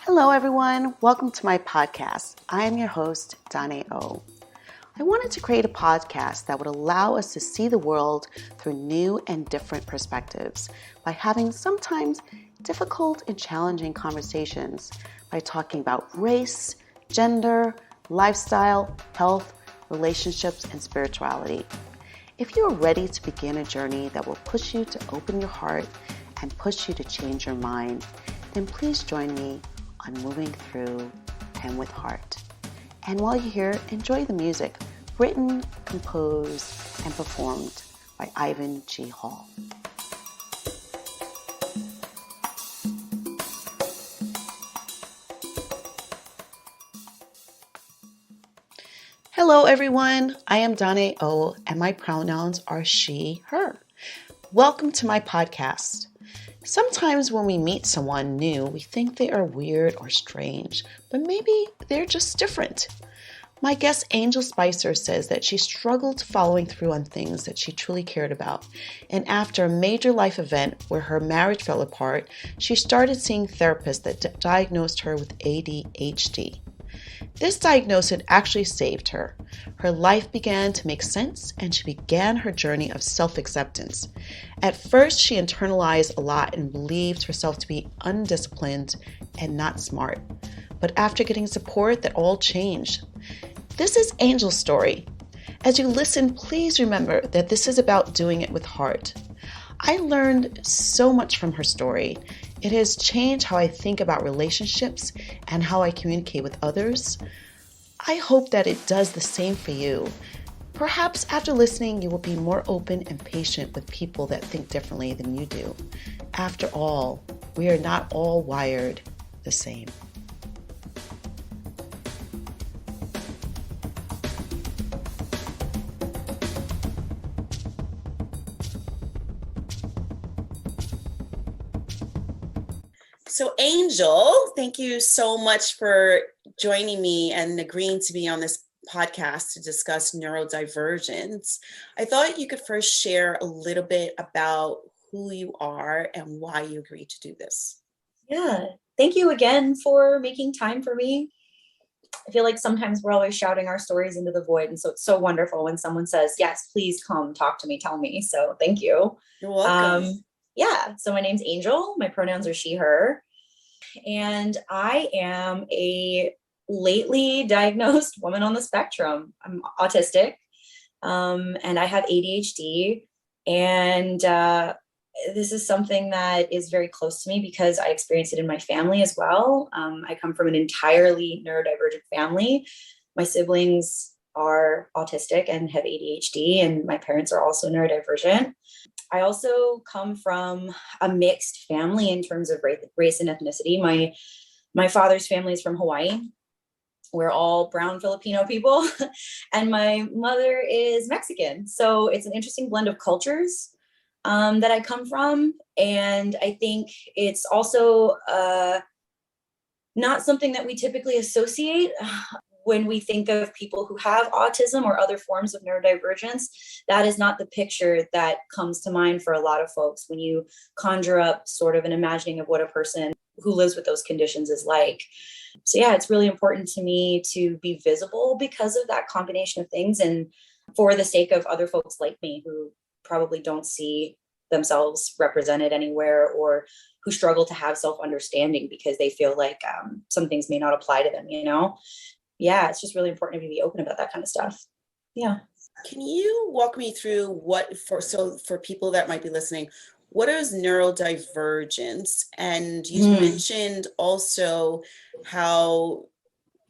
Hello, everyone. Welcome to my podcast. I am your host, Adhd. I wanted to create a podcast that would allow us to see the world through new and different perspectives by having sometimes difficult and challenging conversations by talking about race, gender, lifestyle, health, relationships, and spirituality. If you are ready to begin a journey that will push you to open your heart and push you to change your mind, then please join me on Moving Through and with Heart. And while you're here, enjoy the music written, composed, and performed by Ivan G. Hall. Hello, everyone. I am Adhd, and my pronouns are she, her. Welcome to my podcast. Sometimes when we meet someone new, we think they are weird or strange, but maybe they're just different. My guest Angel Spicer says that she struggled following through on things that she truly cared about, and after a major life event where her marriage fell apart, she started seeing therapists that diagnosed her with Adhd. This diagnosis actually saved her. Her life began to make sense, and she began her journey of self-acceptance. At first, she internalized a lot and believed herself to be undisciplined and not smart. But after getting support, that all changed. This is Angel's story. As you listen, please remember that this is about doing it with heart. I learned so much from her story. It has changed how I think about relationships and how I communicate with others. I hope that it does the same for you. Perhaps after listening, you will be more open and patient with people that think differently than you do. After all, we are not all wired the same. So Angel, thank you so much for joining me and agreeing to be on this podcast to discuss neurodivergence. I thought you could first share a little bit about who you are and why you agreed to do this. Yeah, thank you again for making time for me. I feel like sometimes we're always shouting our stories into the void. And so it's so wonderful when someone says, yes, please come talk to me, tell me. So thank you. You're welcome. So my name's Angel. My pronouns are she, her. And I am a lately diagnosed woman on the spectrum. I'm autistic, and I have ADHD. And this is something that is very close to me because I experienced it in my family as well. I come from an entirely neurodivergent family. My siblings are autistic and have ADHD, and my parents are also neurodivergent. I also come from a mixed family in terms of race and ethnicity. My father's family is from Hawaii. We're all brown Filipino people, and my mother is Mexican. So it's an interesting blend of cultures that I come from. And I think it's also not something that we typically associate when we think of people who have autism or other forms of neurodivergence. That is not the picture that comes to mind for a lot of folks when you conjure up sort of an imagining of what a person who lives with those conditions is like. So yeah, it's really important to me to be visible because of that combination of things, and for the sake of other folks like me who probably don't see themselves represented anywhere, or who struggle to have self-understanding because they feel like some things may not apply to them, Yeah, it's just really important to be open about that kind of stuff. Yeah. Can you walk me through for people that might be listening, what is neurodivergence? And you mentioned also how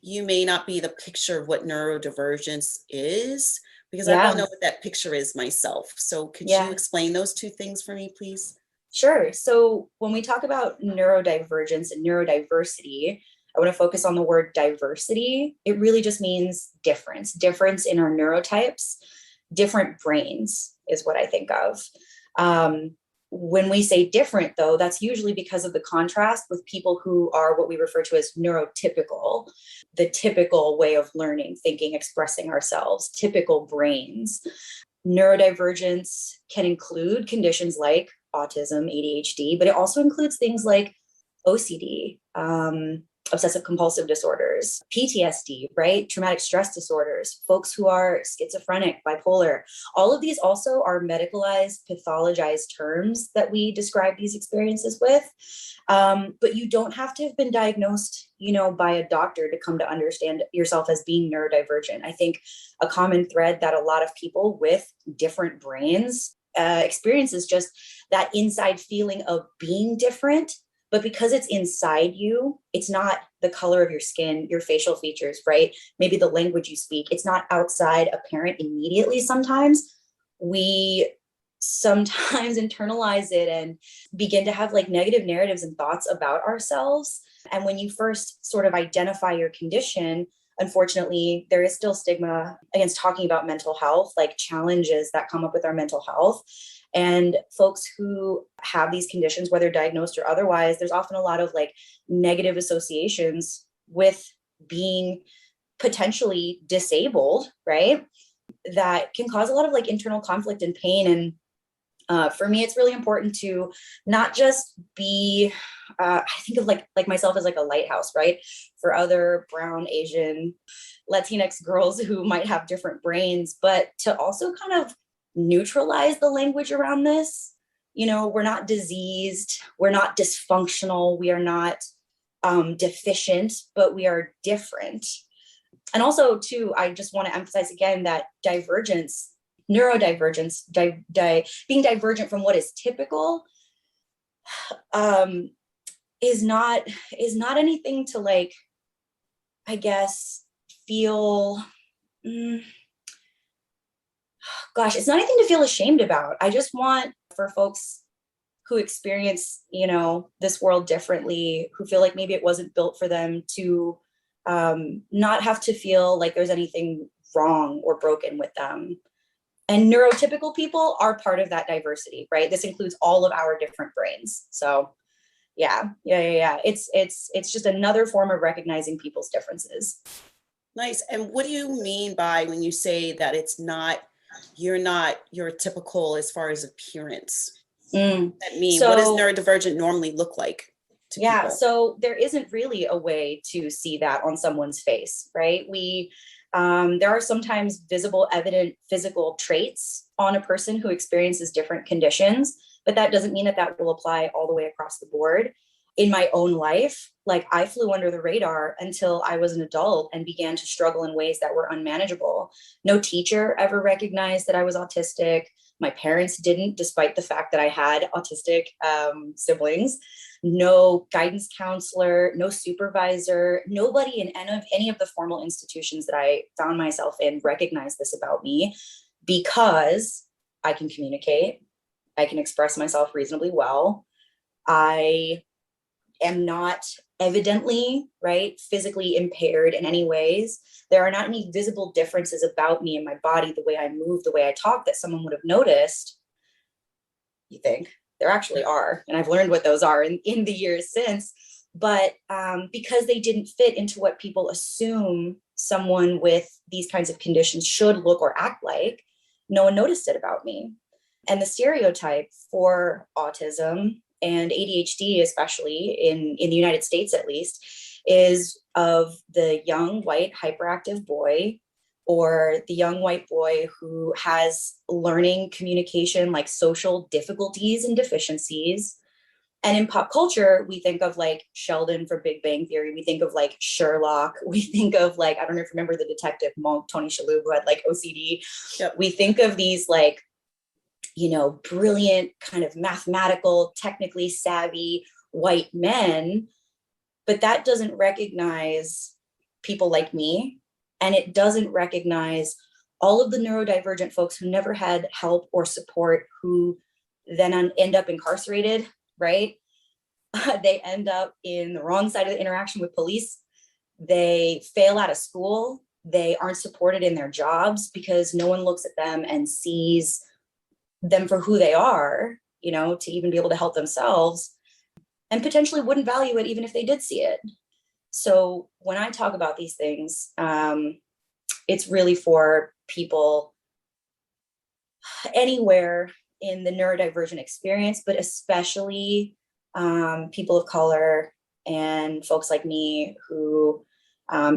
you may not be the picture of what neurodivergence is, because I don't know what that picture is myself. So could you explain those two things for me, please? Sure. So when we talk about neurodivergence and neurodiversity, I want to focus on the word diversity. It really just means difference in our neurotypes. Different brains is what I think of. When we say different, though, that's usually because of the contrast with people who are what we refer to as neurotypical, the typical way of learning, thinking, expressing ourselves, typical brains. Neurodivergence can include conditions like autism, ADHD, but it also includes things like OCD, obsessive compulsive disorders, PTSD, right? Traumatic stress disorders, folks who are schizophrenic, bipolar. All of these also are medicalized, pathologized terms that we describe these experiences with. But you don't have to have been diagnosed, by a doctor to come to understand yourself as being neurodivergent. I think a common thread that a lot of people with different brains experience is just that inside feeling of being different. But because it's inside you, it's not the color of your skin, your facial features, right? Maybe the language you speak. It's not outside apparent immediately sometimes. We sometimes internalize it and begin to have like negative narratives and thoughts about ourselves. And when you first sort of identify your condition, unfortunately, there is still stigma against talking about mental health, like challenges that come up with our mental health. And folks who have these conditions, whether diagnosed or otherwise, there's often a lot of like negative associations with being potentially disabled, right? That can cause a lot of like internal conflict and pain. And for me, it's really important to not just be, I think of like myself as like a lighthouse, right? For other brown, Asian, Latinx girls who might have different brains, but to also kind of neutralize the language around this. We're not diseased, we're not dysfunctional, we are not deficient, but we are different. And also too, I just want to emphasize again that divergence, neurodivergence, being divergent from what is typical is not anything to like, I guess, feel it's not anything to feel ashamed about. I just want for folks who experience, this world differently, who feel like maybe it wasn't built for them, to not have to feel like there's anything wrong or broken with them. And neurotypical people are part of that diversity, right? This includes all of our different brains. So yeah. It's just another form of recognizing people's differences. Nice. And what do you mean by when you say that you're not your typical as far as appearance? What does neurodivergent normally look like to people? So there isn't really a way to see that on someone's face, right? There are sometimes visible, evident physical traits on a person who experiences different conditions, but that doesn't mean that will apply all the way across the board. In my own life, like I flew under the radar until I was an adult and began to struggle in ways that were unmanageable. No teacher ever recognized that I was autistic. My parents didn't, despite the fact that I had autistic siblings. No guidance counselor, no supervisor, nobody in any of the formal institutions that I found myself in recognized this about me, because I can communicate, I can express myself reasonably well. I am not evidently, right, physically impaired in any ways. There are not any visible differences about me and my body, the way I move, the way I talk, that someone would have noticed. You think? There actually are. And I've learned what those are in the years since. But because they didn't fit into what people assume someone with these kinds of conditions should look or act like, no one noticed it about me. And the stereotype for autism and ADHD, especially in the United States at least, is of the young white hyperactive boy, or the young white boy who has learning, communication, like social difficulties and deficiencies. And in pop culture, we think of like Sheldon from Big Bang Theory. We think of like Sherlock. We think of like, I don't know if you remember the detective monk, Tony Shalhoub, who had like OCD. Yep. We think of these like, brilliant kind of mathematical, technically savvy white men, but that doesn't recognize people like me. And it doesn't recognize all of the neurodivergent folks who never had help or support, who then end up incarcerated, right? They end up in the wrong side of the interaction with police. They fail out of school. They aren't supported in their jobs because no one looks at them and sees them for who they are, to even be able to help themselves, and potentially wouldn't value it even if they did see it. So when I talk about these things, it's really for people anywhere in the neurodivergent experience, but especially people of color, and folks like me who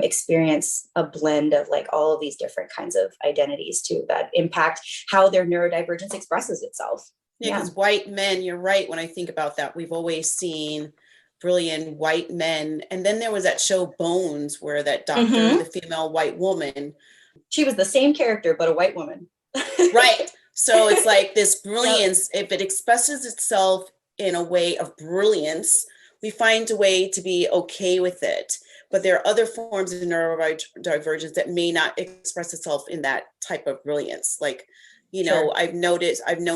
experience a blend of like all of these different kinds of identities too that impact how their neurodivergence expresses itself. Yeah, because white men, you're right. When I think about that, we've always seen brilliant white men. And then there was that show Bones, where that doctor, the female white woman. She was the same character, but a white woman. Right. So it's like this brilliance, if it expresses itself in a way of brilliance, we find a way to be okay with it. But there are other forms of neurodivergence that may not express itself in that type of brilliance. Like, you know, I've known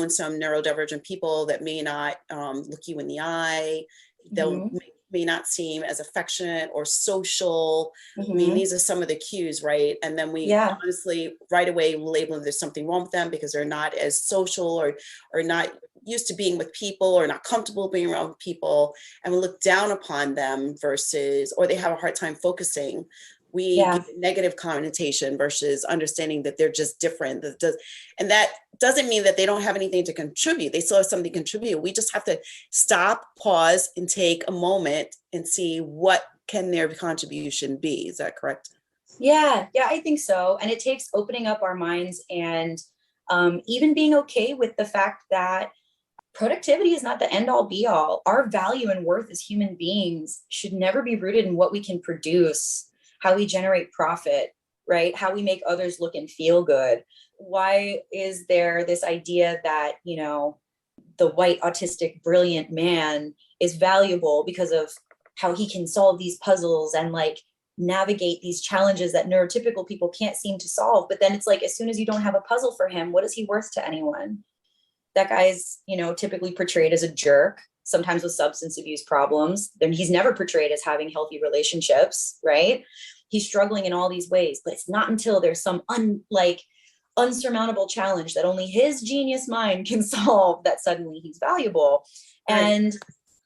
some neurodivergent people that may not look you in the eye. They'll may not seem as affectionate or social. I mean, these are some of the cues, right? And then we honestly right away label them, there's something wrong with them because they're not as social or not used to being with people or not comfortable being around people. And we look down upon them versus, or they have a hard time focusing. We give negative connotation versus understanding that they're just different. And that doesn't mean that they don't have anything to contribute. They still have something to contribute. We just have to stop, pause, and take a moment and see what can their contribution be. Is that correct? Yeah, I think so. And it takes opening up our minds and even being okay with the fact that productivity is not the end all be all. Our value and worth as human beings should never be rooted in what we can produce, how we generate profit, right? How we make others look and feel good. Why is there this idea that, you know, the white autistic brilliant man is valuable because of how he can solve these puzzles and like navigate these challenges that neurotypical people can't seem to solve? But then it's like, as soon as you don't have a puzzle for him, what is he worth to anyone? That guy's, you know, typically portrayed as a jerk, sometimes with substance abuse problems. Then he's never portrayed as having healthy relationships, right? He's struggling in all these ways, but it's not until there's some unsurmountable challenge that only his genius mind can solve that suddenly he's valuable. Right. And,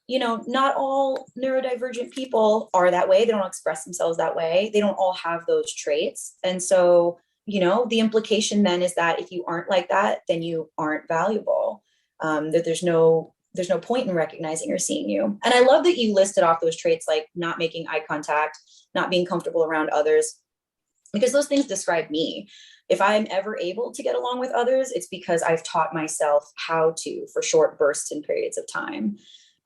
you know, not all neurodivergent people are that way. They don't express themselves that way. They don't all have those traits. And so, you know, the implication then is that if you aren't like that, then you aren't valuable. That there's no point in recognizing or seeing you. And I love that you listed off those traits, like not making eye contact, not being comfortable around others, because those things describe me. If I'm ever able to get along with others, it's because I've taught myself how to for short bursts and periods of time.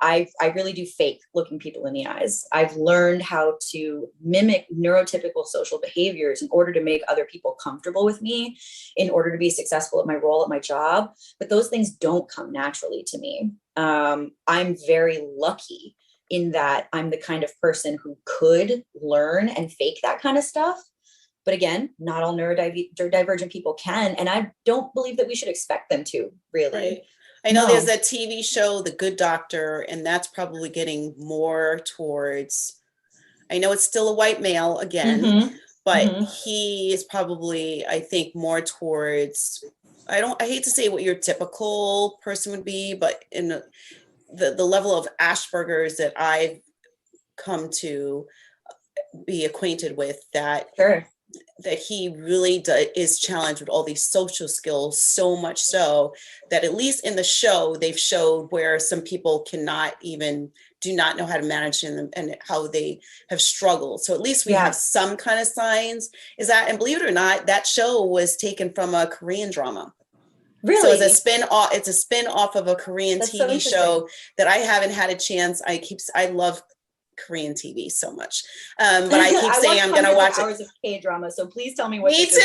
I really do fake looking people in the eyes. I've learned how to mimic neurotypical social behaviors in order to make other people comfortable with me, in order to be successful at my role at my job. But those things don't come naturally to me. I'm very lucky in that I'm the kind of person who could learn and fake that kind of stuff. But again, not all neurodivergent people can. And I don't believe that we should expect them to, really. Right. I know there's that TV show, The Good Doctor, and that's probably getting more towards, I know it's still a white male again, but he is probably, I think, more towards, I hate to say what your typical person would be, but in the level of Asperger's that I've come to be acquainted with, that that he really is challenged with all these social skills, so much so that at least in the show, they've showed where some people do not know how to manage them and how they have struggled. So at least we have some kind of signs. And believe it or not, that show was taken from a Korean drama. Really? So it's a spin off of a Korean TV show that I haven't had a chance. I love Korean TV so much, but I keep saying I'm going to watch hours of K-drama. So please tell me what. Me too.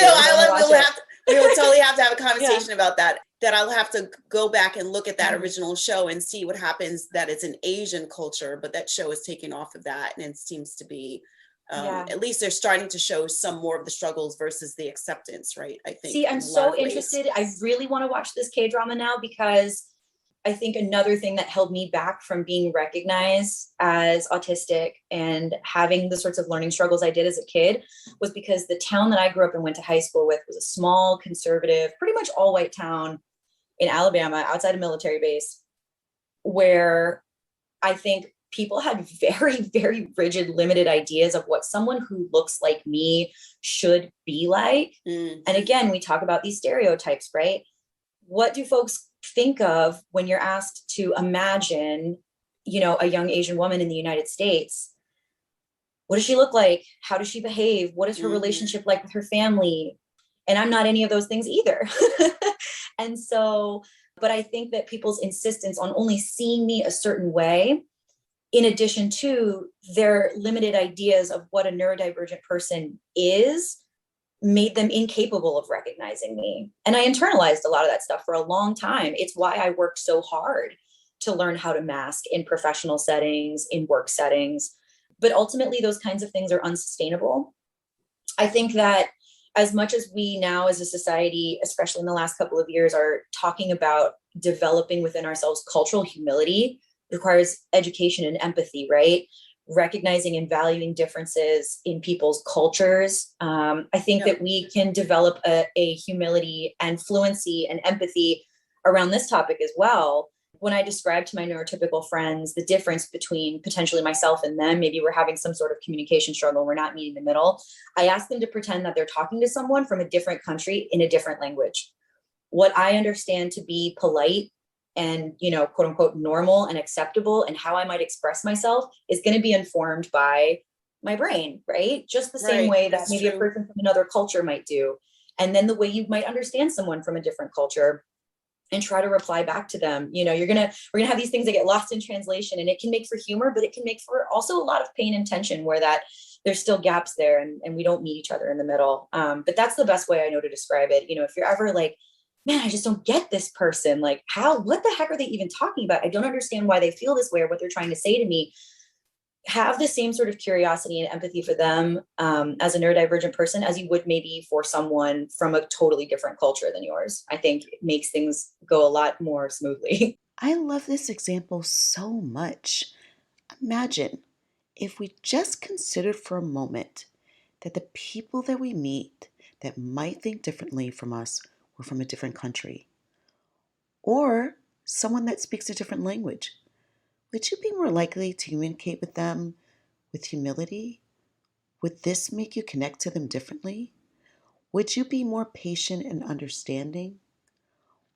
We will totally have to have a conversation about that. That I'll have to go back and look at that original show and see what happens. That it's an Asian culture, but that show is taking off of that, and it seems to be. At least they're starting to show some more of the struggles versus the acceptance, right? I think. See, I'm so interested. I really want to watch this K-drama now, because I think another thing that held me back from being recognized as autistic and having the sorts of learning struggles I did as a kid was because the town that I grew up and went to high school with was a small, conservative, pretty much all white town in Alabama, outside a military base, where I think people had very, very rigid, limited ideas of what someone who looks like me should be like. And again, we talk about these stereotypes, right? What do folks think of when you're asked to imagine a young Asian woman in the United States. What does she look like? How does she behave? What is her relationship like with her family? And I'm not any of those things either. And so, but I think that people's insistence on only seeing me a certain way, in addition to their limited ideas of what a neurodivergent person is, made them incapable of recognizing me. And I internalized a lot of that stuff for a long time. It's why I worked so hard to learn how to mask in professional settings, in work settings. But ultimately, those kinds of things are unsustainable. I think that as much as we now as a society, especially in the last couple of years, are talking about developing within ourselves cultural humility, requires education and empathy, right? Recognizing and valuing differences in people's cultures. I think that we can develop a humility and fluency and empathy around this topic as well. When I describe to my neurotypical friends the difference between potentially myself and them, maybe we're having some sort of communication struggle, we're not meeting the middle, I ask them to pretend that they're talking to someone from a different country in a different language. What I understand to be polite and, quote unquote, normal and acceptable, and how I might express myself is going to be informed by my brain, right? Just the same way that maybe a person from another culture might do. And then the way you might understand someone from a different culture and try to reply back to them. We're going to have these things that get lost in translation, and it can make for humor, but it can make for also a lot of pain and tension where that there's still gaps there and we don't meet each other in the middle. But that's the best way I know to describe it. If you're ever like, man, I just don't get this person. Like, what the heck are they even talking about? I don't understand why they feel this way or what they're trying to say to me. Have the same sort of curiosity and empathy for them as a neurodivergent person as you would maybe for someone from a totally different culture than yours. I think it makes things go a lot more smoothly. I love this example so much. Imagine if we just considered for a moment that the people that we meet that might think differently from us were from a different country, or someone that speaks a different language. Would you be more likely to communicate with them with humility? Would this make you connect to them differently? Would you be more patient and understanding?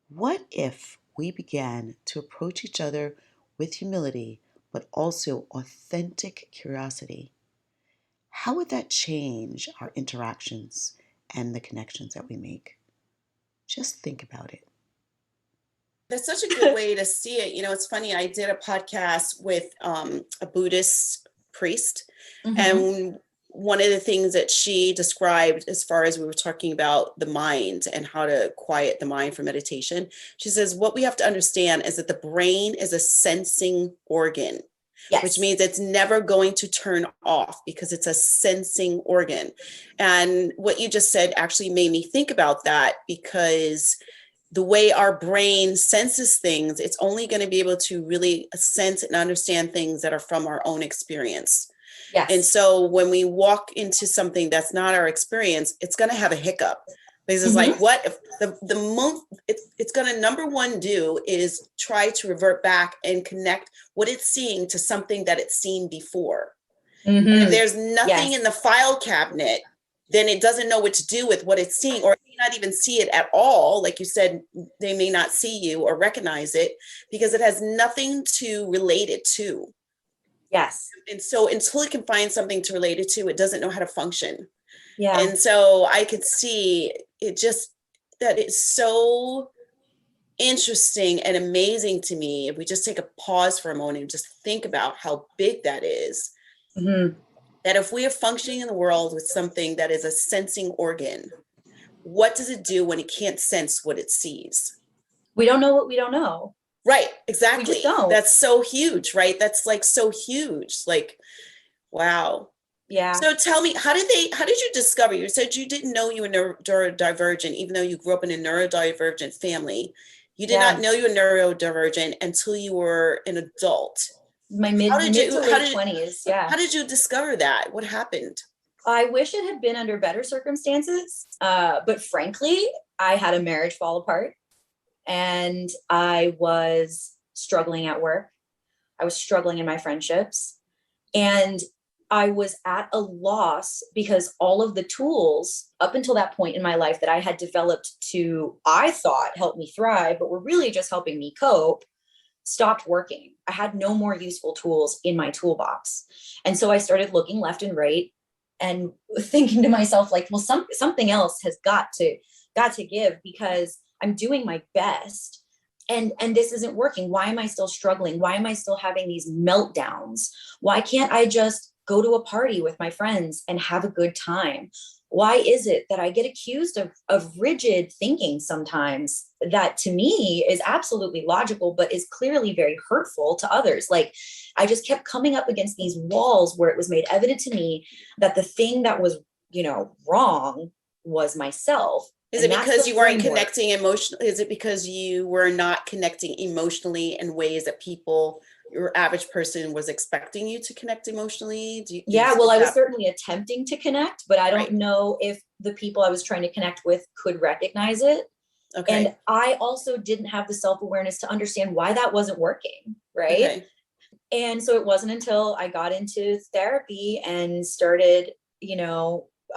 What if we began to approach each other with humility, but also authentic curiosity? How would that change our interactions and the connections that we make? Just think about it. That's such a good way to see it. It's funny. I did a podcast with a Buddhist priest, and one of the things that she described, as far as we were talking about the mind and how to quiet the mind for meditation, she says, what we have to understand is that the brain is a sensing organ. Yes. Which means it's never going to turn off because it's a sensing organ. And what you just said actually made me think about that, because the way our brain senses things, it's only going to be able to really sense and understand things that are from our own experience. Yes. And so when we walk into something that's not our experience, it's going to have a hiccup. Because it's like, what if the most it's going to number one do is try to revert back and connect what it's seeing to something that it's seen before. And if there's nothing in the file cabinet, then it doesn't know what to do with what it's seeing, or it may not even see it at all. Like you said, they may not see you or recognize it because it has nothing to relate it to. Yes. And so until it can find something to relate it to, it doesn't know how to function. Yeah. And so I could see it just, that it's so interesting and amazing to me. If we just take a pause for a moment and just think about how big that is. That if we are functioning in the world with something that is a sensing organ, what does it do when it can't sense what it sees? We don't know what we don't know. Right, exactly. We just don't. That's so huge, right? That's like so huge. Like, wow. Yeah. So tell me, how did you discover? You said you didn't know you were neurodivergent, even though you grew up in a neurodivergent family. You did not know you were neurodivergent until you were an adult. My mid to late 20s. Yeah. How did you discover that? What happened? I wish it had been under better circumstances. But frankly, I had a marriage fall apart and I was struggling at work. I was struggling in my friendships, and I was at a loss because all of the tools up until that point in my life that I had developed to, I thought, help me thrive, but were really just helping me cope, stopped working. I had no more useful tools in my toolbox. And so I started looking left and right and thinking to myself, like, well, something else has got to give, because I'm doing my best and this isn't working. Why am I still struggling? Why am I still having these meltdowns? Why can't I just go to a party with my friends and have a good time? Why is it that I get accused of rigid thinking sometimes that to me is absolutely logical, but is clearly very hurtful to others? Like, I just kept coming up against these walls where it was made evident to me that the thing that was, wrong was myself. Is it because you weren't connecting emotionally? Is it because you were not connecting emotionally in ways that your average person was expecting you to connect emotionally? I was certainly attempting to connect, but I don't know if the people I was trying to connect with could recognize it. Okay. And I also didn't have the self-awareness to understand why that wasn't working. Right. Okay. And so it wasn't until I got into therapy and started,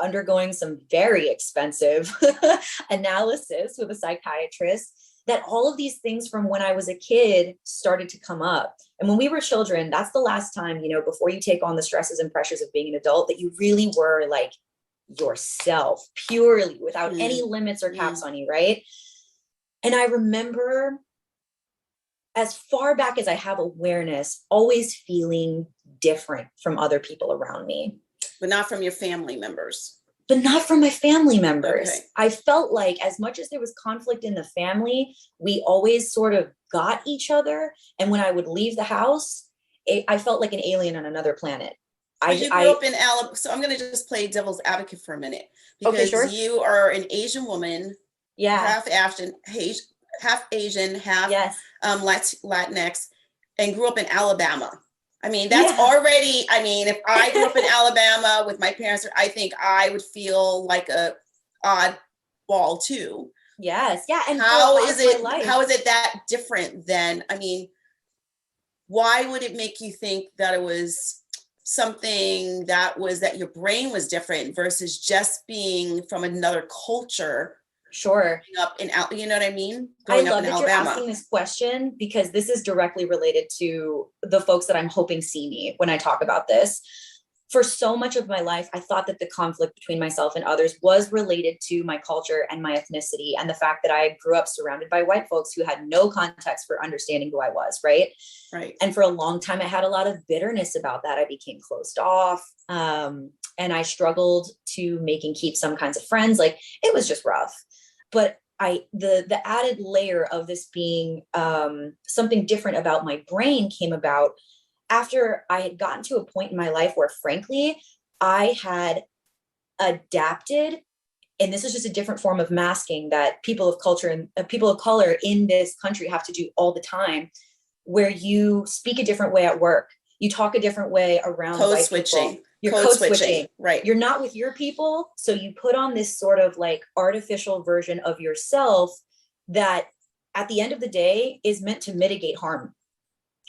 undergoing some very expensive analysis with a psychiatrist that all of these things from when I was a kid started to come up. And when we were children, that's the last time, before you take on the stresses and pressures of being an adult, that you really were like yourself purely without any limits or caps on you. Right. And I remember, as far back as I have awareness, always feeling different from other people around me. But not from your family members. But not from my family members. Okay. I felt like as much as there was conflict in the family, we always sort of got each other. And when I would leave the house, I felt like an alien on another planet. You grew up in Alabama. So I'm going to just play devil's advocate for a minute. Because you are an Asian woman. Yeah. Half Asian, half Latinx, and grew up in Alabama. I mean, that's already, if I grew up in Alabama with my parents, I think I would feel like a oddball too. Yes. Yeah. And how is it that different than, why would it make you think that it was something that your brain was different versus just being from another culture? Sure. Up in, you know what I mean? I love that you're asking this question, because this is directly related to the folks that I'm hoping see me when I talk about this. For so much of my life, I thought that the conflict between myself and others was related to my culture and my ethnicity, and the fact that I grew up surrounded by white folks who had no context for understanding who I was, right? Right. And for a long time, I had a lot of bitterness about that. I became closed off, and I struggled to make and keep some kinds of friends. Like, it was just rough. But the added layer of this being something different about my brain came about after I had gotten to a point in my life where, frankly, I had adapted, and this is just a different form of masking that people of culture and people of color in this country have to do all the time, where you speak a different way at work, you talk a different way around code switching. You're code switching, right? You're not with your people, so you put on this sort of like artificial version of yourself that, at the end of the day, is meant to mitigate harm.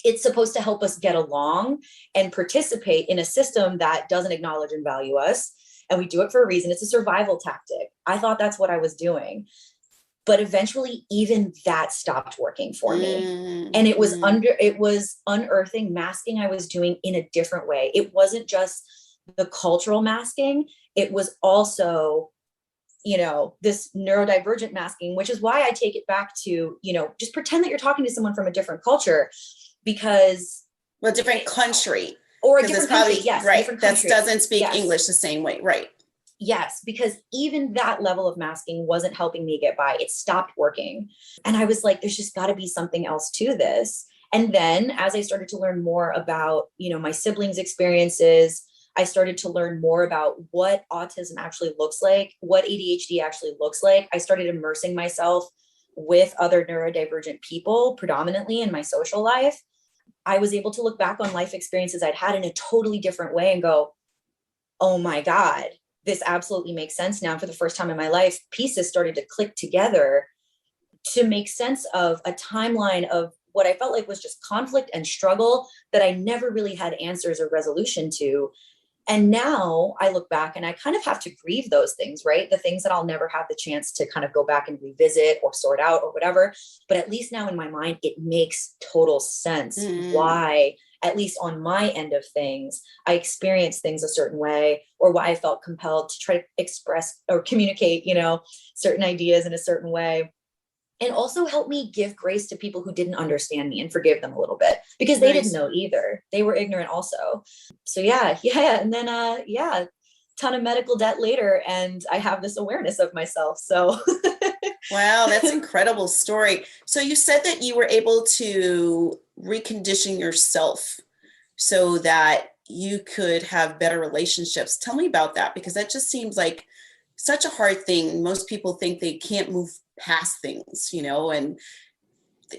It's supposed to help us get along and participate in a system that doesn't acknowledge and value us. And we do it for a reason. It's a survival tactic. I thought that's what I was doing. But eventually, even that stopped working for me. And it was unearthing, masking I was doing in a different way. It wasn't just the cultural masking. It was also, this neurodivergent masking, which is why I take it back to, just pretend that you're talking to someone from a different culture, because. Well, different country. Or a different country, yes. Right, that doesn't speak English the same way, right. Yes, because even that level of masking wasn't helping me get by. It stopped working. And I was like, there's just got to be something else to this. And then as I started to learn more about, my siblings' experiences, I started to learn more about what autism actually looks like, what ADHD actually looks like. I started immersing myself with other neurodivergent people, predominantly in my social life. I was able to look back on life experiences I'd had in a totally different way and go, oh my God, this absolutely makes sense now. For the first time in my life, pieces started to click together to make sense of a timeline of what I felt like was just conflict and struggle that I never really had answers or resolution to. And now I look back and I kind of have to grieve those things, right? The things that I'll never have the chance to kind of go back and revisit or sort out or whatever. But at least now in my mind, it makes total sense why, at least on my end of things, I experienced things a certain way, or why I felt compelled to try to express or communicate, certain ideas in a certain way. And also help me give grace to people who didn't understand me and forgive them a little bit, because they didn't know either. They were ignorant also. So yeah. And then, ton of medical debt later. And I have this awareness of myself. So. Wow, that's an incredible story. So you said that you were able to recondition yourself so that you could have better relationships. Tell me about that, because that just seems like such a hard thing. Most people think they can't move past things, and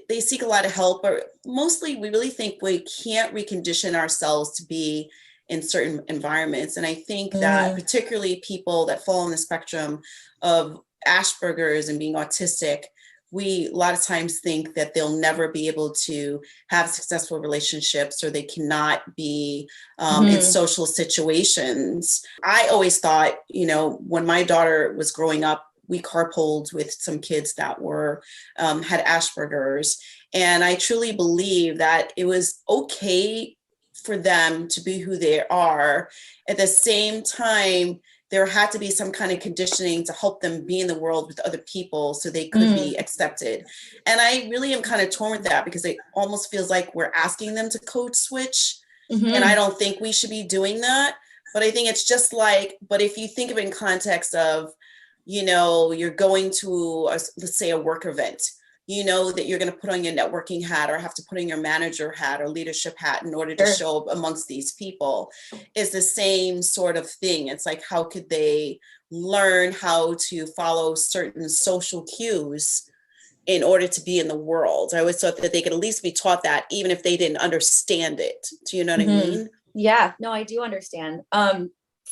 they seek a lot of help, but mostly we really think we can't recondition ourselves to be in certain environments. And I think that particularly people that fall on the spectrum of Asperger's and being autistic, we a lot of times think that they'll never be able to have successful relationships, or they cannot be in social situations. I always thought, when my daughter was growing up, we carpooled with some kids that were had Asperger's, and I truly believe that it was okay for them to be who they are. At the same time, there had to be some kind of conditioning to help them be in the world with other people so they could be accepted. And I really am kind of torn with that, because it almost feels like we're asking them to code switch. And I don't think we should be doing that. But I think it's just like, but if you think of it in context of, you're going to, let's say, a work event, that you're going to put on your networking hat or have to put on your manager hat or leadership hat in order to show up amongst these people, is the same sort of thing. It's like, how could they learn how to follow certain social cues in order to be in the world? I always thought that they could at least be taught that, even if they didn't understand it. Do you know what I mean? Yeah, no, I do understand.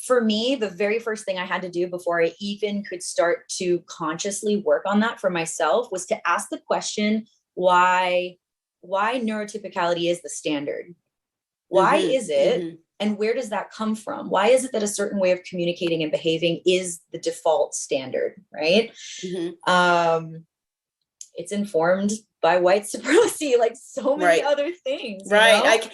For me, the very first thing I had to do before I even could start to consciously work on that for myself was to ask the question, why neurotypicality is the standard? Why is it? And where does that come from? Why is it that a certain way of communicating and behaving is the default standard, right? It's informed by white supremacy, like so many other things. I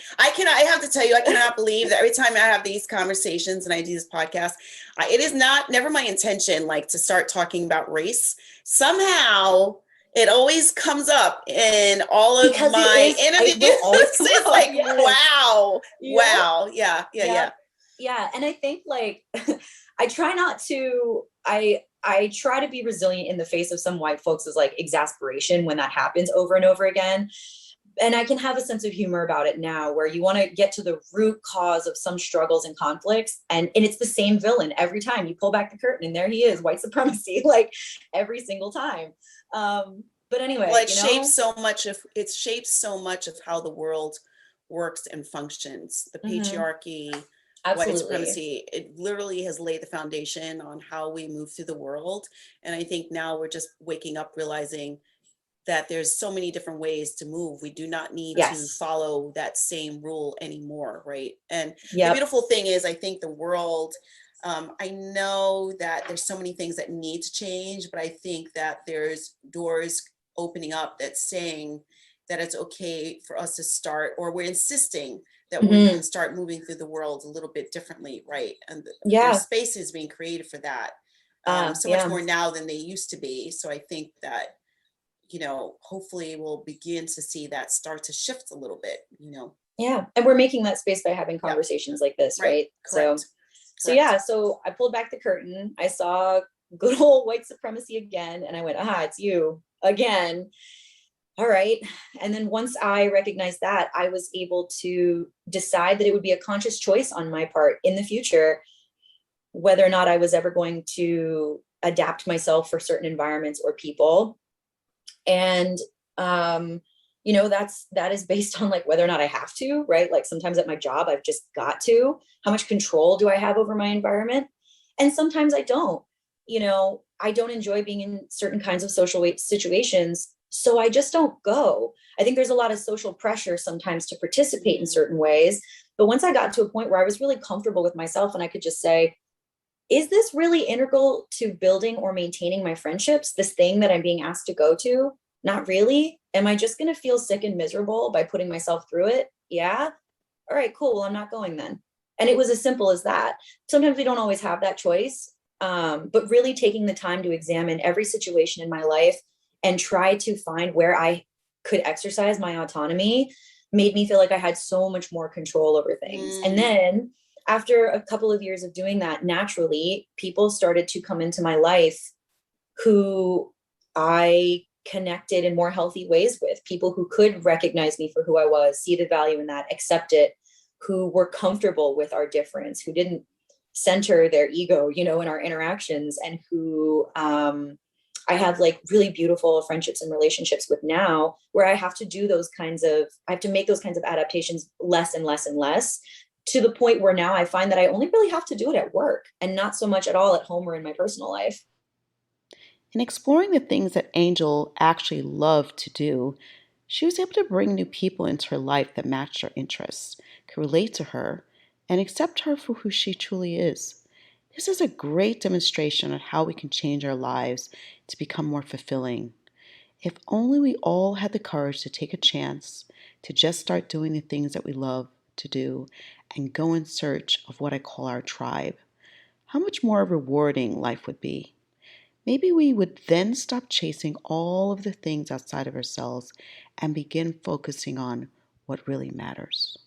have to tell you, I cannot believe that every time I have these conversations and I do this podcast, it is never my intention, to start talking about race. Somehow it always comes up in all of my interviews. It's like, wow. Yeah. And I think I try not to, I try to be resilient in the face of some white folks' exasperation when that happens over and over again. And I can have a sense of humor about it now, where you want to get to the root cause of some struggles and conflicts. And it's the same villain every time you pull back the curtain, and there he is, white supremacy, every single time. But anyway, it shapes so much of how the world works and functions. The patriarchy, white supremacy, it literally has laid the foundation on how we move through the world. And I think now we're just waking up, realizing that there's so many different ways to move. We do not need to follow that same rule anymore, right? And the beautiful thing is, I think the world, I know that there's so many things that need to change, but I think that there's doors opening up that's saying that it's okay for us to start, or we're insisting that we can start moving through the world a little bit differently, right? And there's spaces being created for that, so much more now than they used to be. So I think that, hopefully we'll begin to see that start to shift a little bit, Yeah, and we're making that space by having conversations like this, right? Correct. So I pulled back the curtain. I saw good old white supremacy again, and I went, it's you again. All right. And then once I recognized that, I was able to decide that it would be a conscious choice on my part in the future, whether or not I was ever going to adapt myself for certain environments or people. And, that is based on whether or not I have to, right? Sometimes at my job, I've just got to. How much control do I have over my environment? And sometimes I don't. I don't enjoy being in certain kinds of social situations, so I just don't go. I think there's a lot of social pressure sometimes to participate in certain ways, But once I got to a point where I was really comfortable with myself and I could just say, is this really integral to building or maintaining my friendships? This thing that I'm being asked to go to? Not really. Am I just going to feel sick and miserable by putting myself through it? Yeah. All right, cool. Well, I'm not going then. And it was as simple as that. Sometimes we don't always have that choice, but really taking the time to examine every situation in my life and try to find where I could exercise my autonomy made me feel like I had so much more control over things. And then after a couple of years of doing that, naturally, people started to come into my life who I connected in more healthy ways with, people who could recognize me for who I was, see the value in that, accept it, who were comfortable with our difference, who didn't center their ego, in our interactions, and who I have like really beautiful friendships and relationships with now, where I have to make those kinds of adaptations less and less and less, to the point where now I find that I only really have to do it at work and not so much at all at home or in my personal life. In exploring the things that Angel actually loved to do, she was able to bring new people into her life that matched her interests, could relate to her, and accept her for who she truly is. This is a great demonstration of how we can change our lives to become more fulfilling. If only we all had the courage to take a chance to just start doing the things that we love to do and go in search of what I call our tribe, how much more rewarding life would be. Maybe we would then stop chasing all of the things outside of ourselves and begin focusing on what really matters.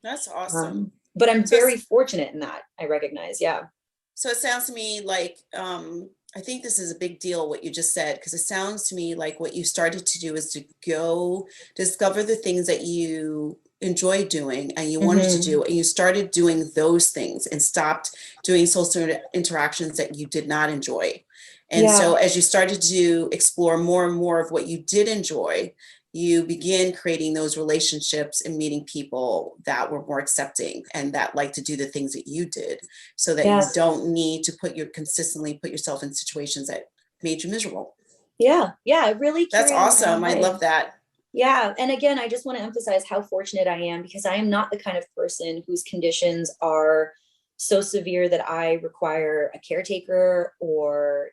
That's awesome. But I'm very fortunate in that, I recognize. Yeah. So it sounds to me like, I think this is a big deal, what you just said, because it sounds to me like what you started to do is to go discover the things that you enjoy doing and you wanted to do, and you started doing those things and stopped doing social interactions that you did not enjoy. And so as you started to explore more and more of what you did enjoy, you begin creating those relationships and meeting people that were more accepting and that like to do the things that you did, so that you don't need to consistently put yourself in situations that made you miserable. Yeah. Really. That's awesome. I love that. Yeah. And again, I just want to emphasize how fortunate I am, because I am not the kind of person whose conditions are so severe that I require a caretaker or,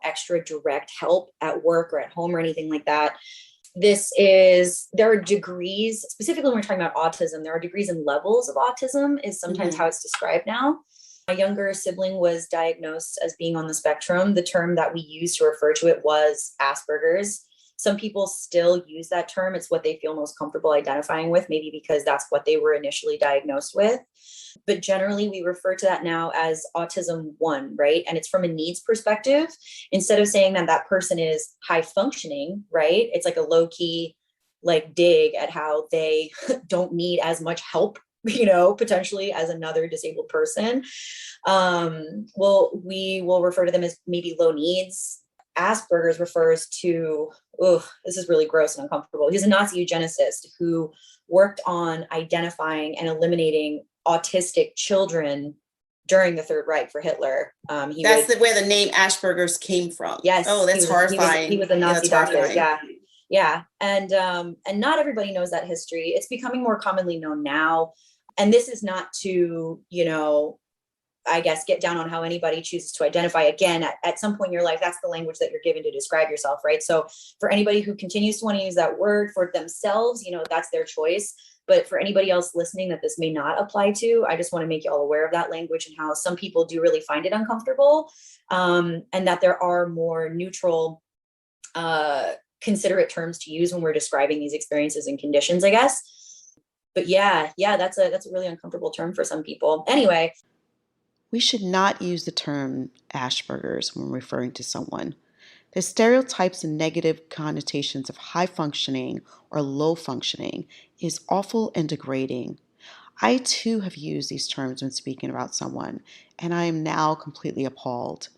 extra direct help at work or at home or anything like that. There are degrees, specifically when we're talking about autism, there are degrees and levels of autism is sometimes how it's described now. My younger sibling was diagnosed as being on the spectrum. The term that we used to refer to it was Asperger's. Some people still use that term. It's what they feel most comfortable identifying with, maybe because that's what they were initially diagnosed with. But generally, we refer to that now as autism 1, right? And it's from a needs perspective. Instead of saying that that person is high functioning, right? It's like a low key, like dig at how they don't need as much help, potentially as another disabled person. Well, we will refer to them as maybe low needs. Asperger's refers to, this is really gross and uncomfortable. He's a Nazi eugenicist who worked on identifying and eliminating autistic children during the Third Reich for Hitler. That's where the name Asperger's came from. Yes. Oh, that's horrifying. He was a Nazi doctor. Yeah. And not everybody knows that history. It's becoming more commonly known now. And this is not to, I guess, get down on how anybody chooses to identify. Again, at some point in your life, that's the language that you're given to describe yourself, right? So for anybody who continues to want to use that word for themselves, that's their choice. But for anybody else listening that this may not apply to, I just want to make you all aware of that language and how some people do really find it uncomfortable, and that there are more neutral, considerate terms to use when we're describing these experiences and conditions, I guess. But yeah, that's a really uncomfortable term for some people. Anyway. We should not use the term Asperger's when referring to someone. The stereotypes and negative connotations of high functioning or low functioning is awful and degrading. I too have used these terms when speaking about someone, and I am now completely appalled.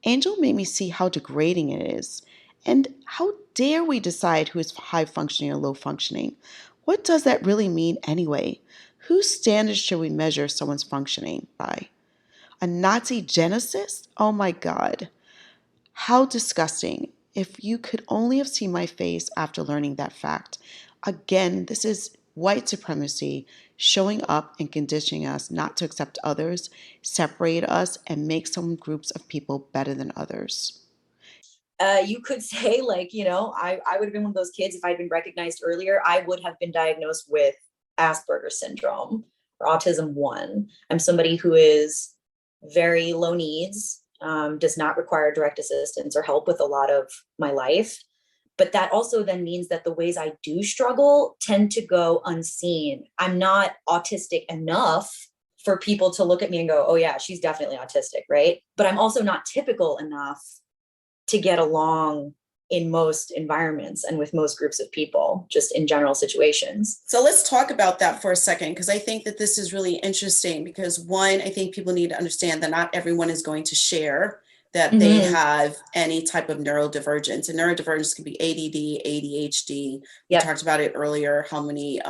Angel made me see how degrading it is. And how dare we decide who is high functioning or low functioning? What does that really mean anyway? Whose standards should we measure someone's functioning by? A Nazi eugenicist? Oh my God. How disgusting. If you could only have seen my face after learning that fact. Again, this is white supremacy showing up and conditioning us not to accept others, separate us, and make some groups of people better than others. You could say, like, I would have been one of those kids if I'd been recognized earlier. I would have been diagnosed with Asperger's syndrome or Autism 1. I'm somebody who is very low needs, does not require direct assistance or help with a lot of my life. But that also then means that the ways I do struggle tend to go unseen. I'm not autistic enough for people to look at me and go, oh yeah, she's definitely autistic, right? But I'm also not typical enough to get along in most environments and with most groups of people, just in general situations. So let's talk about that for a second, because I think that this is really interesting because one, I think people need to understand that not everyone is going to share that they have any type of neurodivergence. And neurodivergence can be ADD, ADHD. We talked about it earlier, how many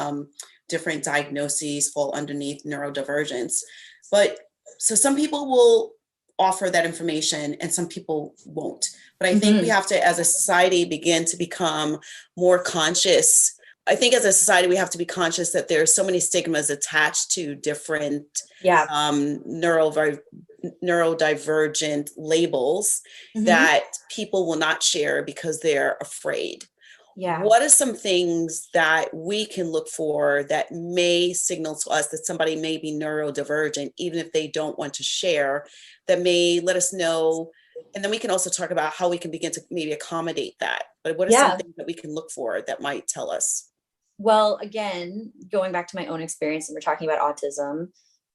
different diagnoses fall underneath neurodivergence. But so some people will offer that information and some people won't. But I think we have to, as a society, begin to become more conscious. I think as a society, we have to be conscious that there are so many stigmas attached to different neurodivergent labels that people will not share because they're afraid. What are some things that we can look for that may signal to us that somebody may be neurodivergent, even if they don't want to share, that may let us know? And then we can also talk about how we can begin to maybe accommodate that. But what are some things that we can look for that might tell us? Well, again, going back to my own experience, and we're talking about autism,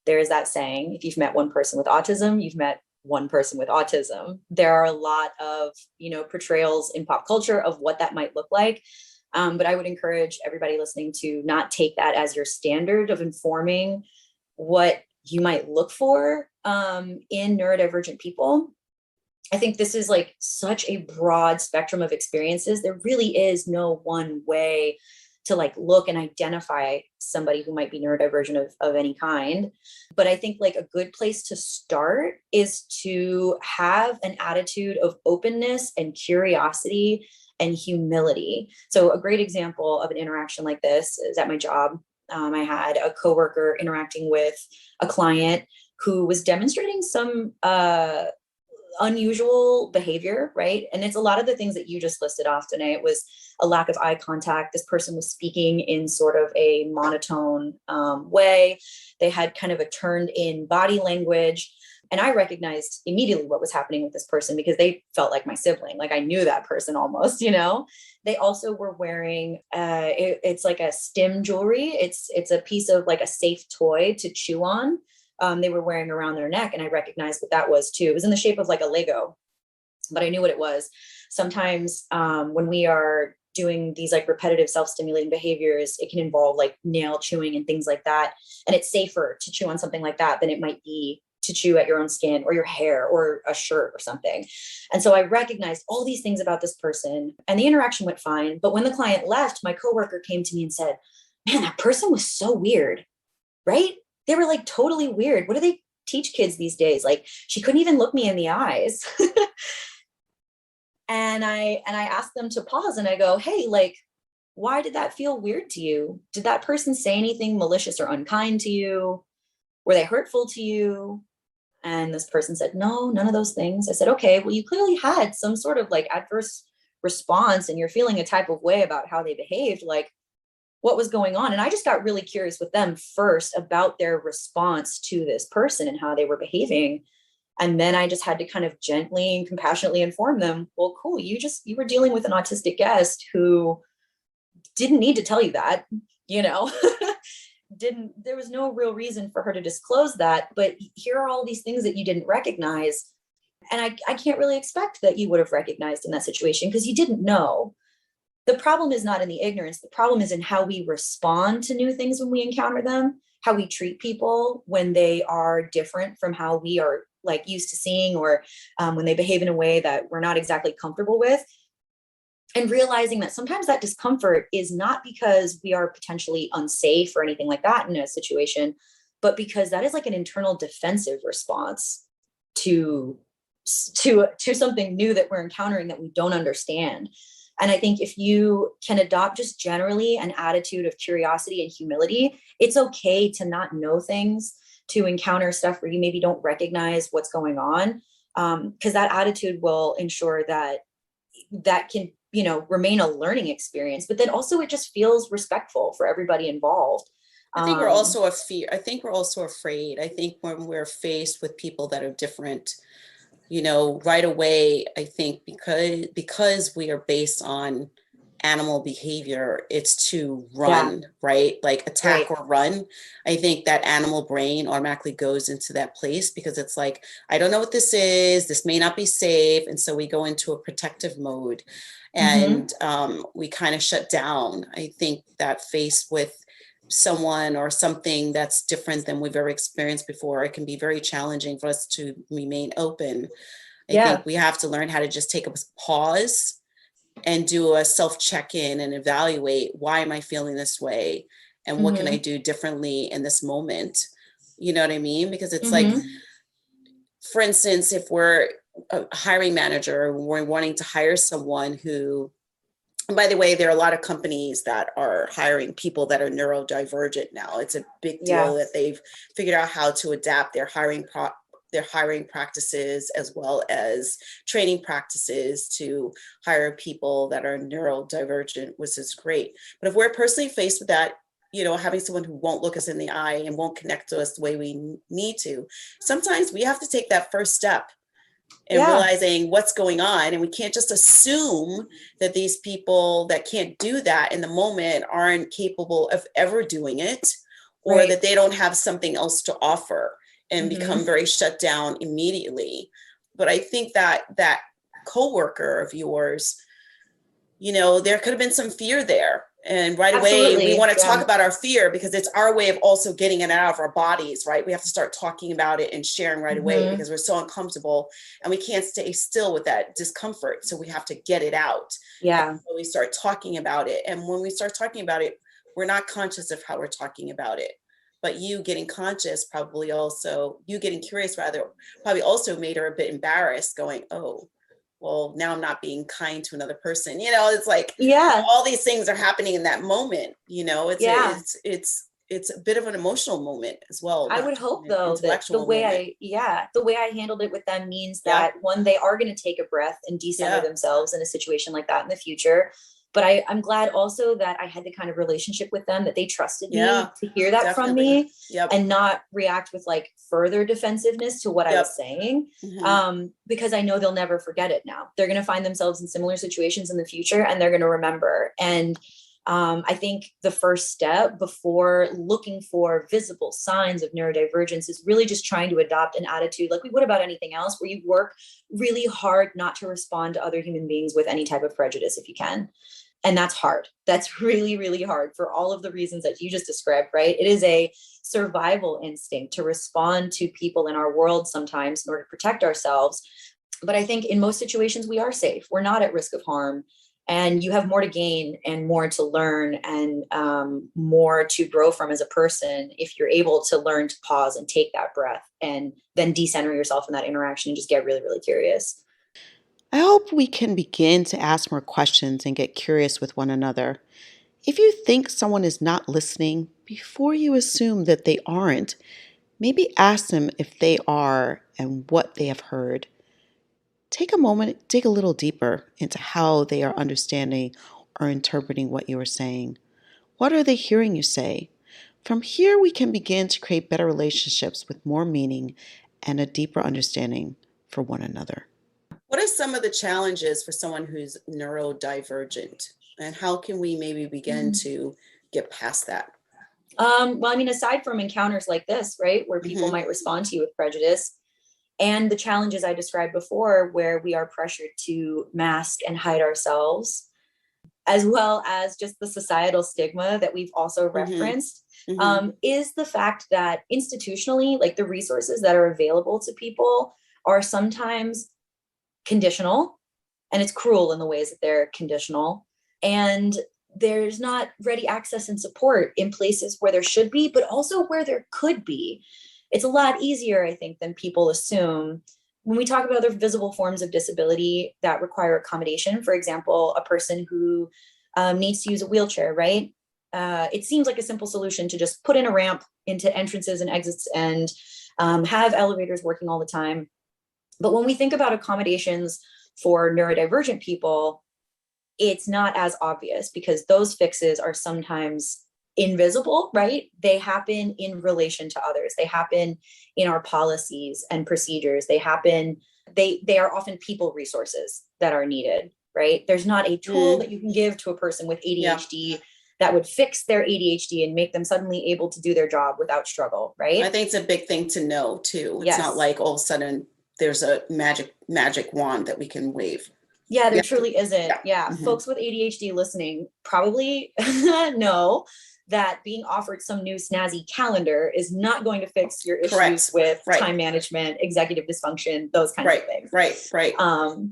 there is that saying, if you've met one person with autism, you've met one person with autism. There are a lot of, portrayals in pop culture of what that might look like. But I would encourage everybody listening to not take that as your standard of informing what you might look for in neurodivergent people. I think this is like such a broad spectrum of experiences. There really is no one way to like look and identify somebody who might be neurodivergent of any kind. But I think like a good place to start is to have an attitude of openness and curiosity and humility. So a great example of an interaction like this is at my job. I had a coworker interacting with a client who was demonstrating some unusual behavior, right? And it's a lot of the things that you just listed off, Danae. It was a lack of eye contact. This person was speaking in sort of a monotone way. They had kind of a turned in body language. And I recognized immediately what was happening with this person because they felt like my sibling. Like I knew that person almost, They also were wearing, it's like a stim jewelry. It's a piece of like a safe toy to chew on. They were wearing around their neck, and I recognized what that was too. It was in the shape of like a Lego, but I knew what it was. Sometimes when we are doing these like repetitive self-stimulating behaviors, it can involve like nail chewing and things like that. And it's safer to chew on something like that than it might be to chew at your own skin or your hair or a shirt or something. And so I recognized all these things about this person, and the interaction went fine. But when the client left, my coworker came to me and said, man, that person was so weird, right? They were like totally weird. What do they teach kids these days? Like she couldn't even look me in the eyes. And I asked them to pause and I go, hey, like, why did that feel weird to you? Did that person say anything malicious or unkind to you? Were they hurtful to you? And this person said, no, none of those things. I said, okay, well, you clearly had some sort of like adverse response and you're feeling a type of way about how they behaved. Like, what was going on? And I just got really curious with them first about their response to this person and how they were behaving. And then I just had to kind of gently and compassionately inform them, well, cool, you were dealing with an autistic guest who didn't need to tell you that, there was no real reason for her to disclose that, but here are all these things that you didn't recognize. And I can't really expect that you would have recognized in that situation because you didn't know. The problem is not in the ignorance. The problem is in how we respond to new things when we encounter them, how we treat people when they are different from how we are like used to seeing, or when they behave in a way that we're not exactly comfortable with. And realizing that sometimes that discomfort is not because we are potentially unsafe or anything like that in a situation, but because that is like an internal defensive response to something new that we're encountering that we don't understand. And I think if you can adopt just generally an attitude of curiosity and humility, it's okay to not know things, to encounter stuff where you maybe don't recognize what's going on. Because that attitude will ensure that that can, remain a learning experience, but then also it just feels respectful for everybody involved. I think we're also afraid. I think when we're faced with people that are different, right away, I think because we are based on animal behavior, it's to run, right? Like attack or run. I think that animal brain automatically goes into that place because it's like, I don't know what this is. This may not be safe. And so we go into a protective mode and we kind of shut down. I think that faced with someone or something that's different than we've ever experienced before, it can be very challenging for us to remain open. I think we have to learn how to just take a pause and do a self check-in and evaluate, why am I feeling this way? And what can I do differently in this moment? You know what I mean? Because it's like, for instance, if we're a hiring manager, we're wanting to hire someone who, and by the way, there are a lot of companies that are hiring people that are neurodivergent now. It's a big deal that they've figured out how to adapt their hiring practices as well as training practices to hire people that are neurodivergent, which is great. But if we're personally faced with that, having someone who won't look us in the eye and won't connect to us the way we need to, sometimes we have to take that first step and realizing what's going on. And we can't just assume that these people that can't do that in the moment aren't capable of ever doing it, or that they don't have something else to offer and become very shut down immediately. But I think that that coworker of yours, there could have been some fear there. And right away, we want to talk about our fear because it's our way of also getting it out of our bodies, right? We have to start talking about it and sharing right away because we're so uncomfortable and we can't stay still with that discomfort. So we have to get it out. Yeah. So we start talking about it. And when we start talking about it, we're not conscious of how we're talking about it. But you getting conscious probably also, you getting curious rather, probably also made her a bit embarrassed going, oh, well, now I'm not being kind to another person. It's like, all these things are happening in that moment. It's a bit of an emotional moment as well. I would hope though that the way I handled it with them means that one, they are going to take a breath and decenter themselves in a situation like that in the future. But I'm glad also that I had the kind of relationship with them that they trusted me to hear that from me and not react with like further defensiveness to what I was saying. Because I know they'll never forget it now. They're going to find themselves in similar situations in the future and they're going to remember. And I think the first step before looking for visible signs of neurodivergence is really just trying to adopt an attitude like we would about anything else, where you work really hard not to respond to other human beings with any type of prejudice if you can. And that's hard. That's really, really hard for all of the reasons that you just described, right? It is a survival instinct to respond to people in our world sometimes in order to protect ourselves. But I think in most situations, we are safe. We're not at risk of harm. And you have more to gain and more to learn and more to grow from as a person if you're able to learn to pause and take that breath and then decenter yourself in that interaction and just get really, really curious. I hope we can begin to ask more questions and get curious with one another. If you think someone is not listening, before you assume that they aren't, maybe ask them if they are and what they have heard. Take a moment, dig a little deeper into how they are understanding or interpreting what you are saying. What are they hearing you say? From here, we can begin to create better relationships with more meaning and a deeper understanding for one another. What are some of the challenges for someone who's neurodivergent? And how can we maybe begin to get past that? Well, I mean, aside from encounters like this, right, where people might respond to you with prejudice, and the challenges I described before, where we are pressured to mask and hide ourselves, as well as just the societal stigma that we've also referenced, is the fact that institutionally, like the resources that are available to people are sometimes conditional, and it's cruel in the ways that they're conditional. And there's not ready access and support in places where there should be, but also where there could be. It's a lot easier, I think, than people assume when we talk about other visible forms of disability that require accommodation, for example, a person who needs to use a wheelchair, right? It seems like a simple solution to just put in a ramp into entrances and exits and have elevators working all the time. But when we think about accommodations for neurodivergent people, it's not as obvious because those fixes are sometimes invisible, right? They happen in relation to others. They happen in our policies and procedures. They are often people resources that are needed, right? There's not a tool that you can give to a person with ADHD that would fix their ADHD and make them suddenly able to do their job without struggle, right? I think it's a big thing to know too. It's not like all of a sudden there's a magic wand that we can wave. Yeah, there truly isn't. Yeah. Folks with ADHD listening probably know that being offered some new snazzy calendar is not going to fix your issues with time management, executive dysfunction, those kinds of things. Right.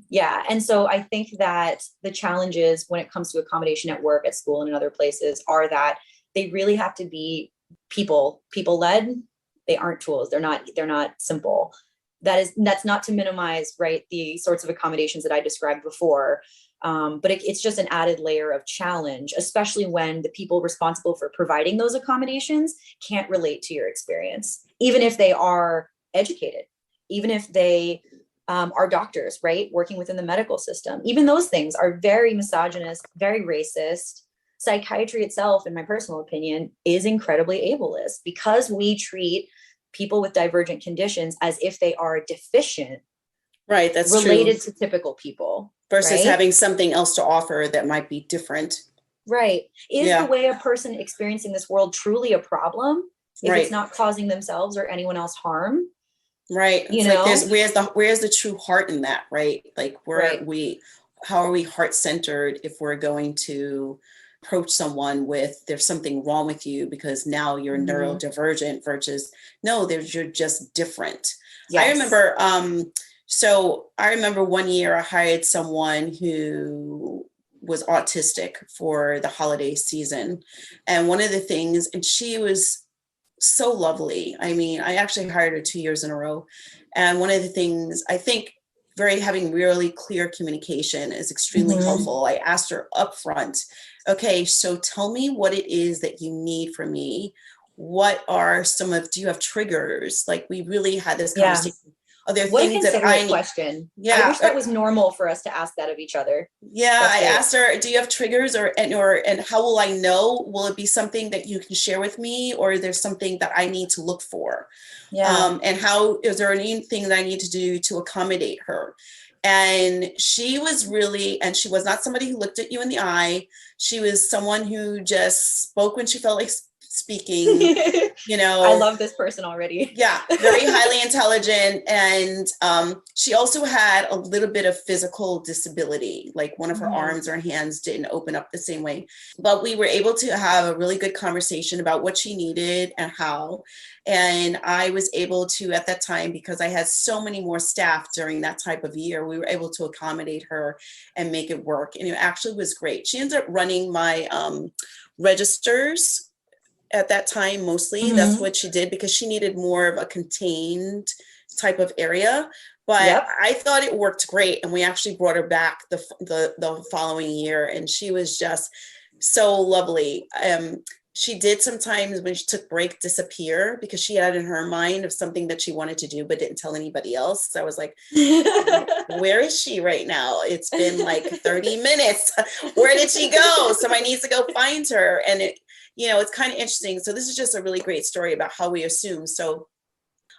Yeah. And so I think that the challenges when it comes to accommodation at work, at school, and in other places are that they really have to be people led. They aren't tools. They're not simple. That's not to minimize, right, the sorts of accommodations that I described before. But it's just an added layer of challenge, especially when the people responsible for providing those accommodations can't relate to your experience, even if they are educated, even if they are doctors, right, working within the medical system. Even those things are very misogynist, very racist. Psychiatry itself, in my personal opinion, is incredibly ableist because we treat people with divergent conditions as if they are deficient, right? That's related to typical people versus having something else to offer that might be different. Right. Is the way a person experiencing this world truly a problem if it's not causing themselves or anyone else harm? Right. You know, like where's the true heart in that, right? Like how are we heart centered if we're going to approach someone with there's something wrong with you because now you're neurodivergent versus no, you're just different. I remember I remember one year I hired someone who was autistic for the holiday season. And one of the things, and she was so lovely. I mean, I actually hired her 2 years in a row. And one of the things I think having really clear communication is extremely helpful. I asked her upfront, okay, so tell me what it is that you need from me. What are do you have triggers? Like we really had this conversation. Are there things that I need? Question. Yeah. I wish that was normal for us to ask that of each other. Yeah. I asked her, do you have triggers and how will I know? Will it be something that you can share with me or is there something that I need to look for? Yeah. And is there anything that I need to do to accommodate her? And she was not somebody who looked at you in the eye. She was someone who just spoke when she felt like speaking, I love this person already. Yeah, very highly intelligent. And she also had a little bit of physical disability, like one of her arms or hands didn't open up the same way. But we were able to have a really good conversation about what she needed and how. And I was able to, at that time, because I had so many more staff during that type of year, we were able to accommodate her and make it work. And it actually was great. She ended up running my registers at that time, mostly. That's what she did because she needed more of a contained type of area. But I thought it worked great. And we actually brought her back the following year. And she was just so lovely. She did sometimes when she took break disappear because she had in her mind of something that she wanted to do, but didn't tell anybody else. So I was like, where is she right now? It's been like 30 minutes. Where did she go? Somebody needs to go find her. And it's kind of interesting. So this is just a really great story about how we assume. So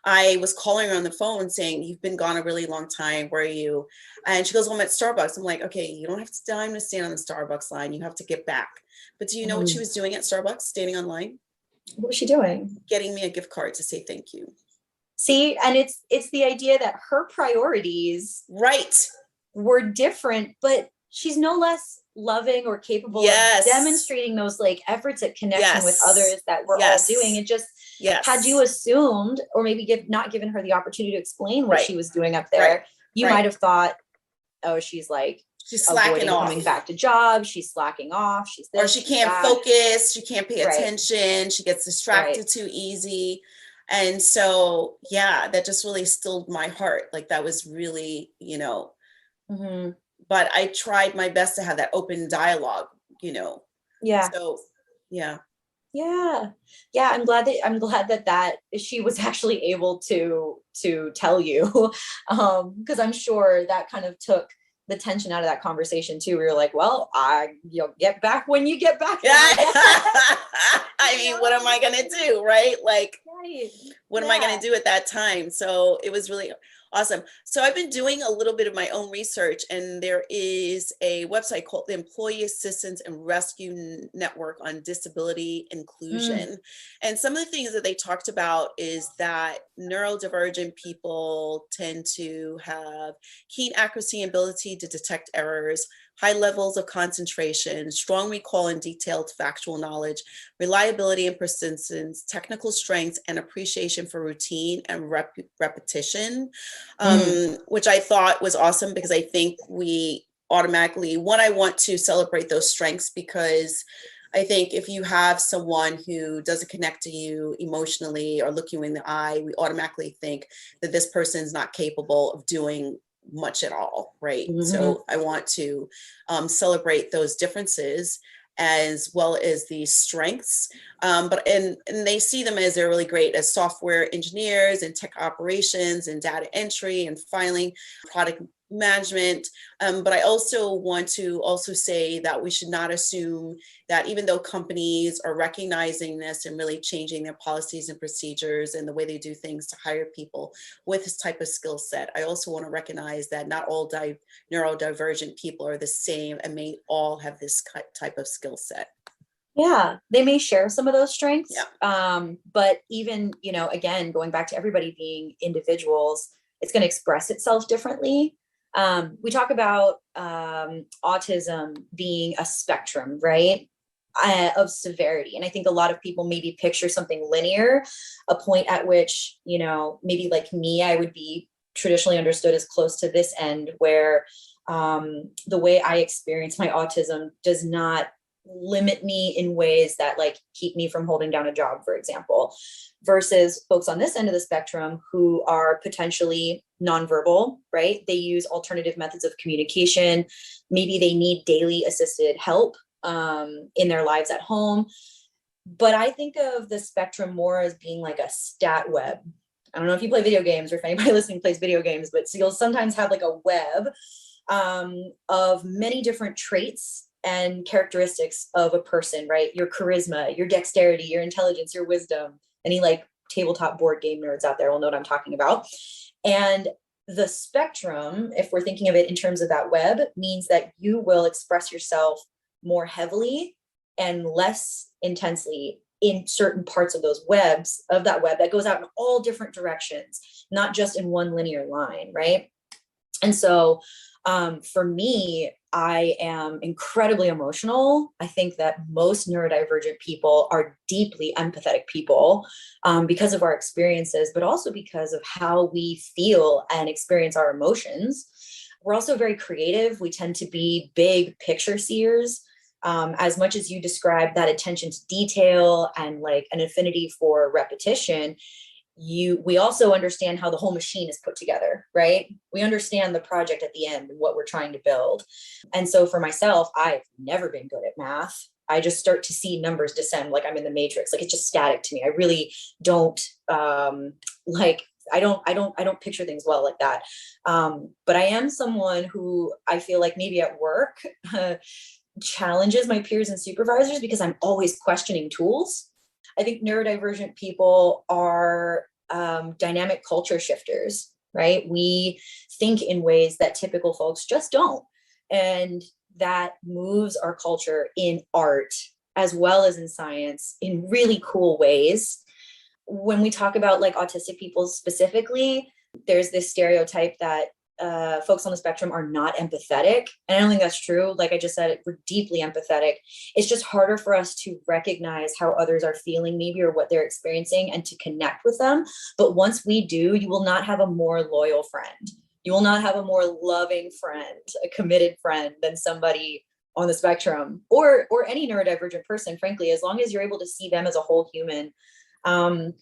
I was calling her on the phone saying, you've been gone a really long time. Where are you? And she goes, well, I'm at Starbucks. I'm like, okay, you don't have time to stand on the Starbucks line. You have to get back. But do you know what she was doing at Starbucks, standing online? What was she doing? Getting me a gift card to say thank you. See, and it's the idea that her priorities were different, but she's no less loving or capable of demonstrating those like efforts at connection with others that we're all doing. It just had you assumed, or maybe not given her the opportunity to explain what she was doing up there, you might have thought, oh, she's slacking off, coming back to jobs, she's slacking off, or she can't focus, she can't pay attention, she gets distracted too easy. And so, yeah, that just really stilled my heart. Like that was really, but I tried my best to have that open dialogue, Yeah. So, yeah. Yeah. Yeah. I'm glad that she was actually able to tell you. Because I'm sure that kind of took the tension out of that conversation too. We were like, well, you'll get back when you get back. Yeah. I mean, what am I gonna do? Right? Like, right. what am I gonna do at that time? So it was really awesome. So I've been doing a little bit of my own research, and there is a website called the Employee Assistance and Rescue Network on Disability Inclusion. And some of the things that they talked about is that neurodivergent people tend to have keen accuracy and ability to detect errors, high levels of concentration, strong recall and detailed factual knowledge, reliability and persistence, technical strengths, and appreciation for routine and repetition, which I thought was awesome, because I think we automatically, I want to celebrate those strengths, because I think if you have someone who doesn't connect to you emotionally or look you in the eye, we automatically think that this person is not capable of doing much at all, right? So I want to celebrate those differences as well as the strengths, but they see them as they're really great as software engineers and tech operations and data entry and filing, product management. But I also want to say that we should not assume that even though companies are recognizing this and really changing their policies and procedures and the way they do things to hire people with this type of skill set, I also want to recognize that not all neurodivergent people are the same and may all have this type of skill set. Yeah, they may share some of those strengths. But even, again, going back to everybody being individuals, it's going to express itself differently. We talk about autism being a spectrum, right, of severity. And I think a lot of people maybe picture something linear, a point at which, maybe like me, I would be traditionally understood as close to this end, where the way I experience my autism does not limit me in ways that like keep me from holding down a job, for example, versus folks on this end of the spectrum who are potentially nonverbal, right? They use alternative methods of communication. Maybe they need daily assisted help in their lives at home. But I think of the spectrum more as being like a stat web. I don't know if you play video games or if anybody listening plays video games, but so you'll sometimes have like a web of many different traits and characteristics of a person, right? Your charisma, your dexterity, your intelligence, your wisdom. Any like tabletop board game nerds out there will know what I'm talking about. And the spectrum, if we're thinking of it in terms of that web, means that you will express yourself more heavily and less intensely in certain parts of those webs, of that web that goes out in all different directions, not just in one linear line, right? And so for me, I am incredibly emotional. I think that most neurodivergent people are deeply empathetic people because of our experiences, but also because of how we feel and experience our emotions. We're also very creative. We tend to be big picture seers. As much as you describe that attention to detail and like an affinity for repetition, we also understand how the whole machine is put together, right? We understand the project at the end and what we're trying to build. And so for myself, I've never been good at math. I just start to see numbers descend like I'm in the matrix. Like it's just static to me. I really don't I don't picture things well like that. But I am someone who I feel like maybe at work challenges my peers and supervisors because I'm always questioning tools. I think neurodivergent people are dynamic culture shifters, right? We think in ways that typical folks just don't. And that moves our culture in art as well as in science in really cool ways. When we talk about like autistic people specifically, there's this stereotype that folks on the spectrum are not empathetic. And I don't think that's true. Like I just said, we're deeply empathetic. It's just harder for us to recognize how others are feeling maybe or what they're experiencing and to connect with them. But once we do, you will not have a more loyal friend. You will not have a more loving friend, a committed friend than somebody on the spectrum or any neurodivergent person, frankly, as long as you're able to see them as a whole human.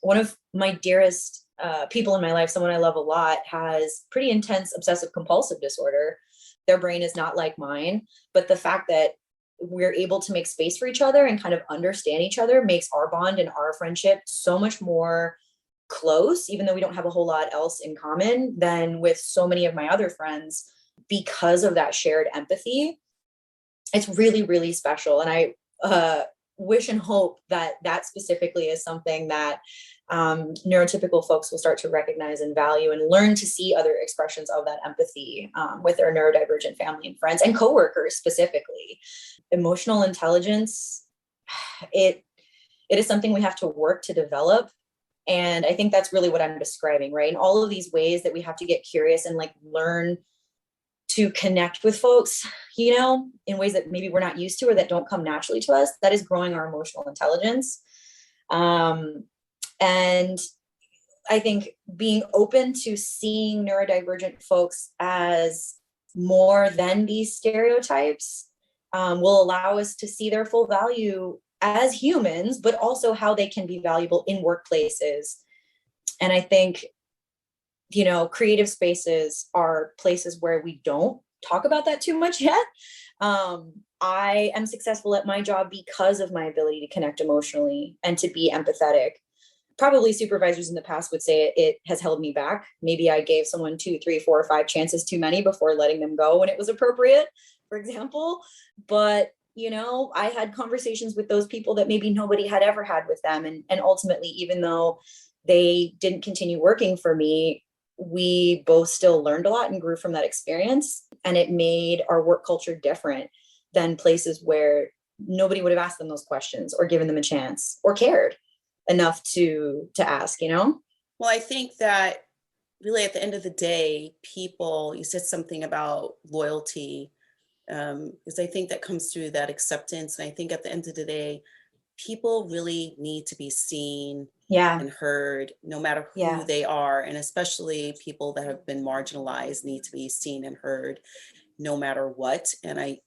One of my dearest people in my life, someone I love a lot, has pretty intense obsessive compulsive disorder. Their brain is not like mine, but the fact that we're able to make space for each other and kind of understand each other makes our bond and our friendship so much more close, even though we don't have a whole lot else in common, than with so many of my other friends, because of that shared empathy. It's really, really special. And I wish and hope that that specifically is something that neurotypical folks will start to recognize and value, and learn to see other expressions of that empathy with their neurodivergent family and friends and coworkers specifically. Emotional intelligence, it is something we have to work to develop. And I think that's really what I'm describing, right? In all of these ways that we have to get curious and like learn to connect with folks, you know, in ways that maybe we're not used to or that don't come naturally to us, that is growing our emotional intelligence. And I think being open to seeing neurodivergent folks as more than these stereotypes will allow us to see their full value as humans, but also how they can be valuable in workplaces. And I think, you know, creative spaces are places where we don't talk about that too much yet. I am successful at my job because of my ability to connect emotionally and to be empathetic. Probably supervisors in the past would say it has held me back. Maybe I gave someone 2, 3, 4, or 5 chances too many before letting them go when it was appropriate, for example. But, you know, I had conversations with those people that maybe nobody had ever had with them. And ultimately, even though they didn't continue working for me, we both still learned a lot and grew from that experience. And it made our work culture different than places where nobody would have asked them those questions or given them a chance or cared enough to ask, you know? Well, I think that really at the end of the day, people, you said something about loyalty, because I think that comes through that acceptance. And I think at the end of the day, people really need to be seen and heard, no matter who they are. And especially people that have been marginalized need to be seen and heard no matter what. And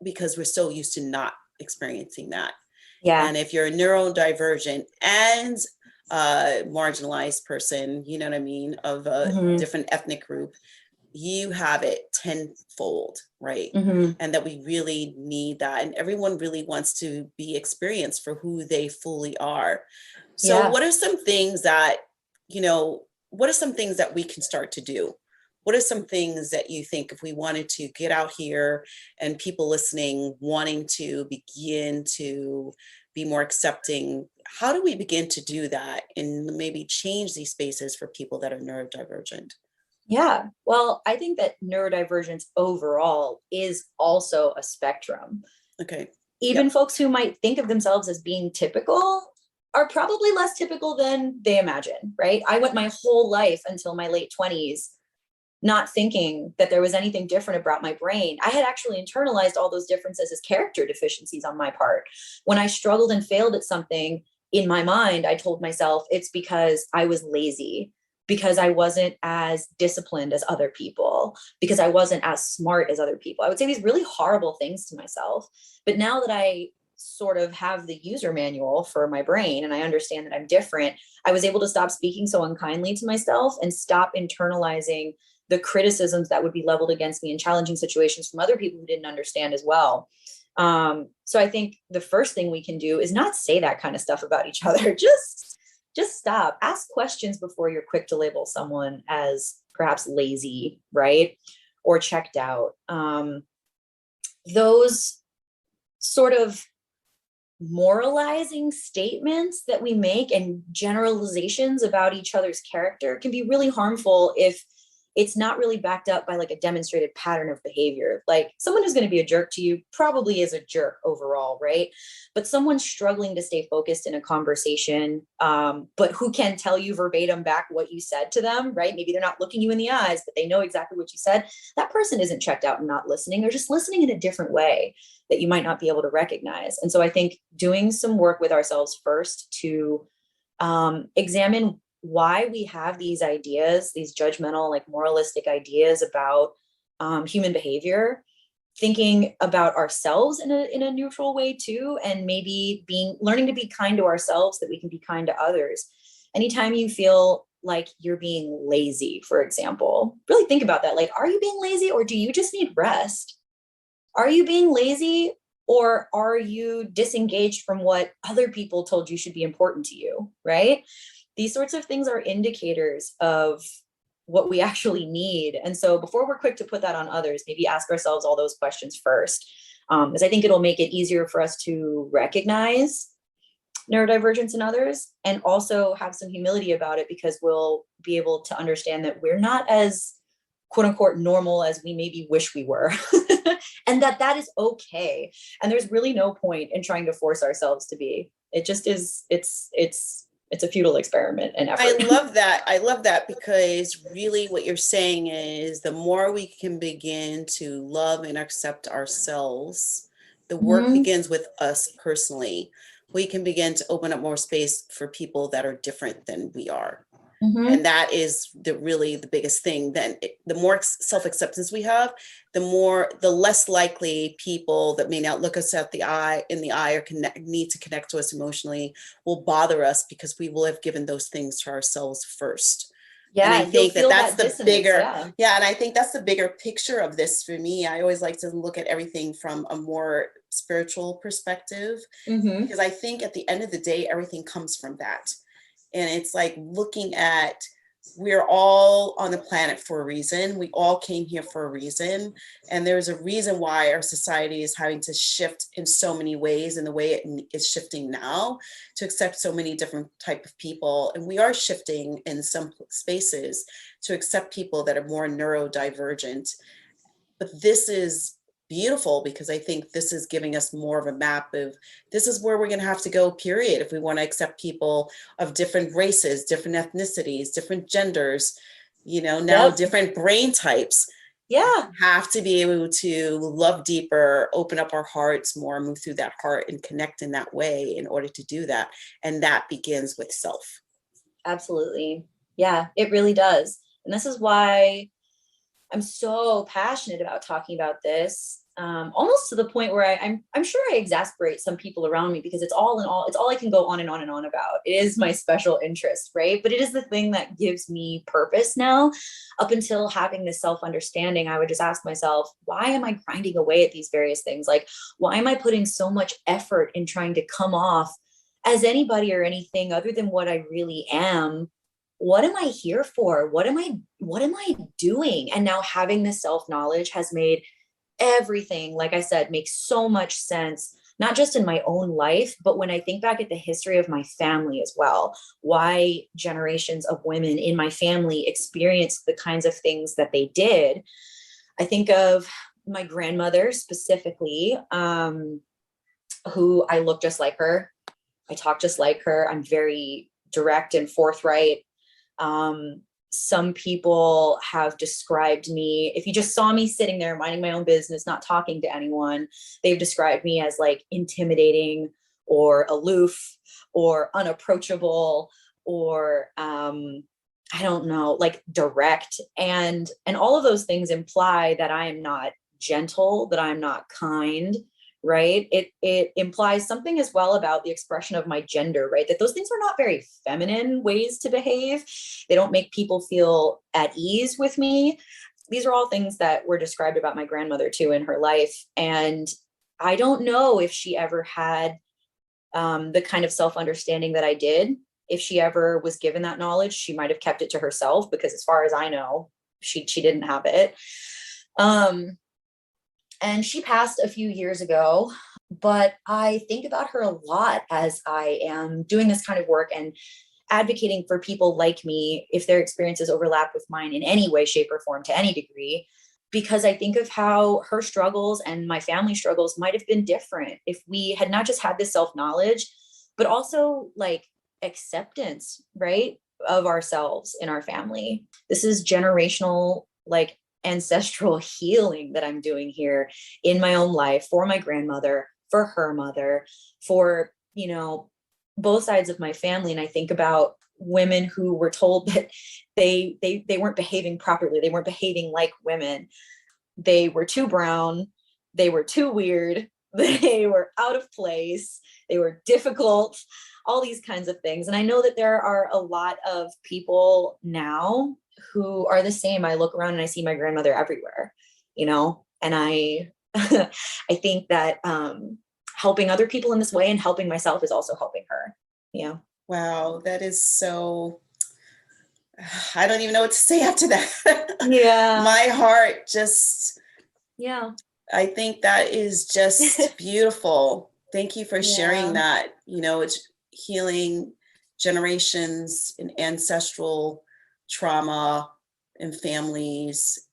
because we're so used to not experiencing that. And if you're a neurodivergent and a marginalized person, you know what I mean, of a different ethnic group, you have it tenfold, right? And that we really need that. And everyone really wants to be experienced for who they fully are. So what are some things that, you know, what are some things that we can start to do? What are some things that you think if we wanted to get out here and people listening wanting to begin to be more accepting, how do we begin to do that and maybe change these spaces for people that are neurodivergent? Yeah, well, I think that neurodivergence overall is also a spectrum. Okay. Even folks who might think of themselves as being typical are probably less typical than they imagine, right? I went my whole life until my late 20s not thinking that there was anything different about my brain. I had actually internalized all those differences as character deficiencies on my part. When I struggled and failed at something, in my mind, I told myself it's because I was lazy, because I wasn't as disciplined as other people, because I wasn't as smart as other people. I would say these really horrible things to myself. But now that I sort of have the user manual for my brain and I understand that I'm different, I was able to stop speaking so unkindly to myself and stop internalizing the criticisms that would be leveled against me in challenging situations from other people who didn't understand as well. So I think the first thing we can do is not say that kind of stuff about each other. Just stop. Ask questions before you're quick to label someone as perhaps lazy, right? Or checked out. Those sort of moralizing statements that we make and generalizations about each other's character can be really harmful if it's not really backed up by like a demonstrated pattern of behavior. Like someone who's going to be a jerk to you probably is a jerk overall, right? But someone struggling to stay focused in a conversation, but who can tell you verbatim back what you said to them, right? Maybe they're not looking you in the eyes, but they know exactly what you said. That person isn't checked out and not listening. They're just listening in a different way that you might not be able to recognize. And so I think doing some work with ourselves first to examine why we have these ideas, these judgmental, like moralistic ideas about human behavior, thinking about ourselves in a neutral way too, and maybe learning to be kind to ourselves that we can be kind to others. Anytime you feel like you're being lazy, for example, really think about that. Like, are you being lazy, or do you just need rest? Are you being lazy, or are you disengaged from what other people told you should be important to you, right? These sorts of things are indicators of what we actually need. And so before we're quick to put that on others, maybe ask ourselves all those questions first, because I think it'll make it easier for us to recognize neurodivergence in others, and also have some humility about it, because we'll be able to understand that we're not as quote unquote normal as we maybe wish we were. And that is okay. And there's really no point in trying to force ourselves to be. It just is, it's a futile experiment and effort. I love that. I love that, because really what you're saying is the more we can begin to love and accept ourselves, the work begins with us personally. We can begin to open up more space for people that are different than we are. And that is really the biggest thing. Then the more self-acceptance we have, the less likely people that may not look us in the eye or need to connect to us emotionally will bother us, because we will have given those things to ourselves first. Yeah, and I think that's the bigger, yeah. And I think that's the bigger picture of this for me. I always like to look at everything from a more spiritual perspective, because I think at the end of the day, everything comes from that. And it's like looking at, we're all on the planet for a reason. We all came here for a reason. And there's a reason why our society is having to shift in so many ways, and the way it is shifting now to accept so many different type of people. And we are shifting in some spaces to accept people that are more neurodivergent. But this is beautiful, because I think this is giving us more of a map of, this is where we're going to have to go, period, if we want to accept people of different races, different ethnicities, different genders, now different brain types. Yeah. Have to be able to love deeper, open up our hearts more, move through that heart and connect in that way in order to do that. And that begins with self. Absolutely. Yeah, it really does. And this is why I'm so passionate about talking about this, almost to the point where I'm sure I exasperate some people around me, because it's all I can go on and on and on about. It is my special interest, right? But it is the thing that gives me purpose now. Up until having this self-understanding, I would just ask myself, why am I grinding away at these various things? Like, why am I putting so much effort in trying to come off as anybody or anything other than what I really am? What am I here for? What am I doing? And now having this self-knowledge has made everything, like I said, make so much sense, not just in my own life, but when I think back at the history of my family as well, why generations of women in my family experienced the kinds of things that they did. I think of my grandmother specifically, who I look just like her. I talk just like her. I'm very direct and forthright. Some people have described me, if you just saw me sitting there minding my own business, not talking to anyone, they've described me as like intimidating or aloof or unapproachable or, I don't know, like direct. And all of those things imply that I am not gentle, that I'm not kind, right? It implies something as well about the expression of my gender, right? That those things are not very feminine ways to behave. They don't make people feel at ease with me. These are all things that were described about my grandmother too in her life. And I don't know if she ever had the kind of self-understanding that I did. If she ever was given that knowledge, she might have kept it to herself, because as far as I know, she didn't have it. And she passed a few years ago, but I think about her a lot as I am doing this kind of work and advocating for people like me, if their experiences overlap with mine in any way, shape, or form to any degree, because I think of how her struggles and my family struggles might have been different if we had not just had this self-knowledge, but also like acceptance, right, of ourselves in our family. This is generational, like ancestral healing that I'm doing here in my own life, for my grandmother, for her mother, for, both sides of my family. And I think about women who were told that they weren't behaving properly. They weren't behaving like women. They were too brown. they were too weird, they were out of place, they were difficult, all these kinds of things. And I know that there are a lot of people now who are the same. I look around and I see my grandmother everywhere, and I I think that helping other people in this way and helping myself is also helping her. Wow, that is so, I don't even know what to say after that. Yeah. My heart just, Yeah. I think that is just beautiful. Thank you for sharing that. It's healing generations and ancestral trauma and families.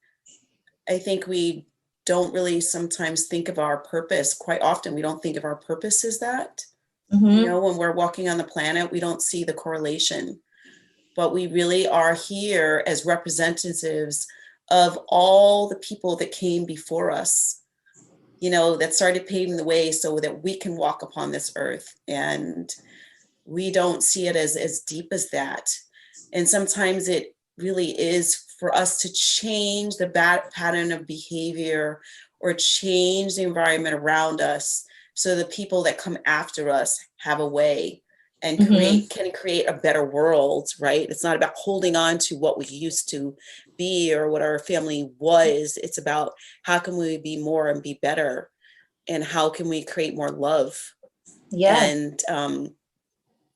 I think we don't really sometimes think of our purpose. Quite often, we don't think of our purpose as that. Mm-hmm. When we're walking on the planet, we don't see the correlation, but we really are here as representatives of all the people that came before us, that started paving the way so that we can walk upon this earth. And we don't see it as deep as that. And sometimes it really is for us to change the bad pattern of behavior or change the environment around us so the people that come after us have a way and can create a better world, right? It's not about holding on to what we used to be or what our family was. It's about how can we be more and be better, and how can we create more love? Yeah. And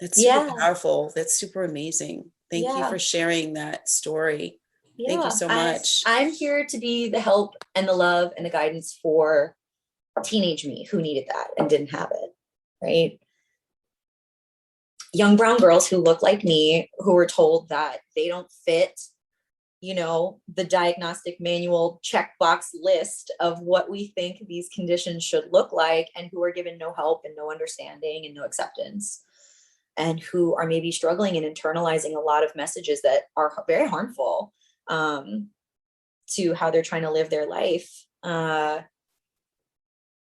that's super powerful. That's super amazing. Thank you for sharing that story. Yeah. Thank you so much. I'm here to be the help and the love and the guidance for teenage me who needed that and didn't have it, right? Young brown girls who look like me, who were told that they don't fit, the diagnostic manual checkbox list of what we think these conditions should look like, and who are given no help and no understanding and no acceptance, and who are maybe struggling and internalizing a lot of messages that are very harmful to how they're trying to live their life.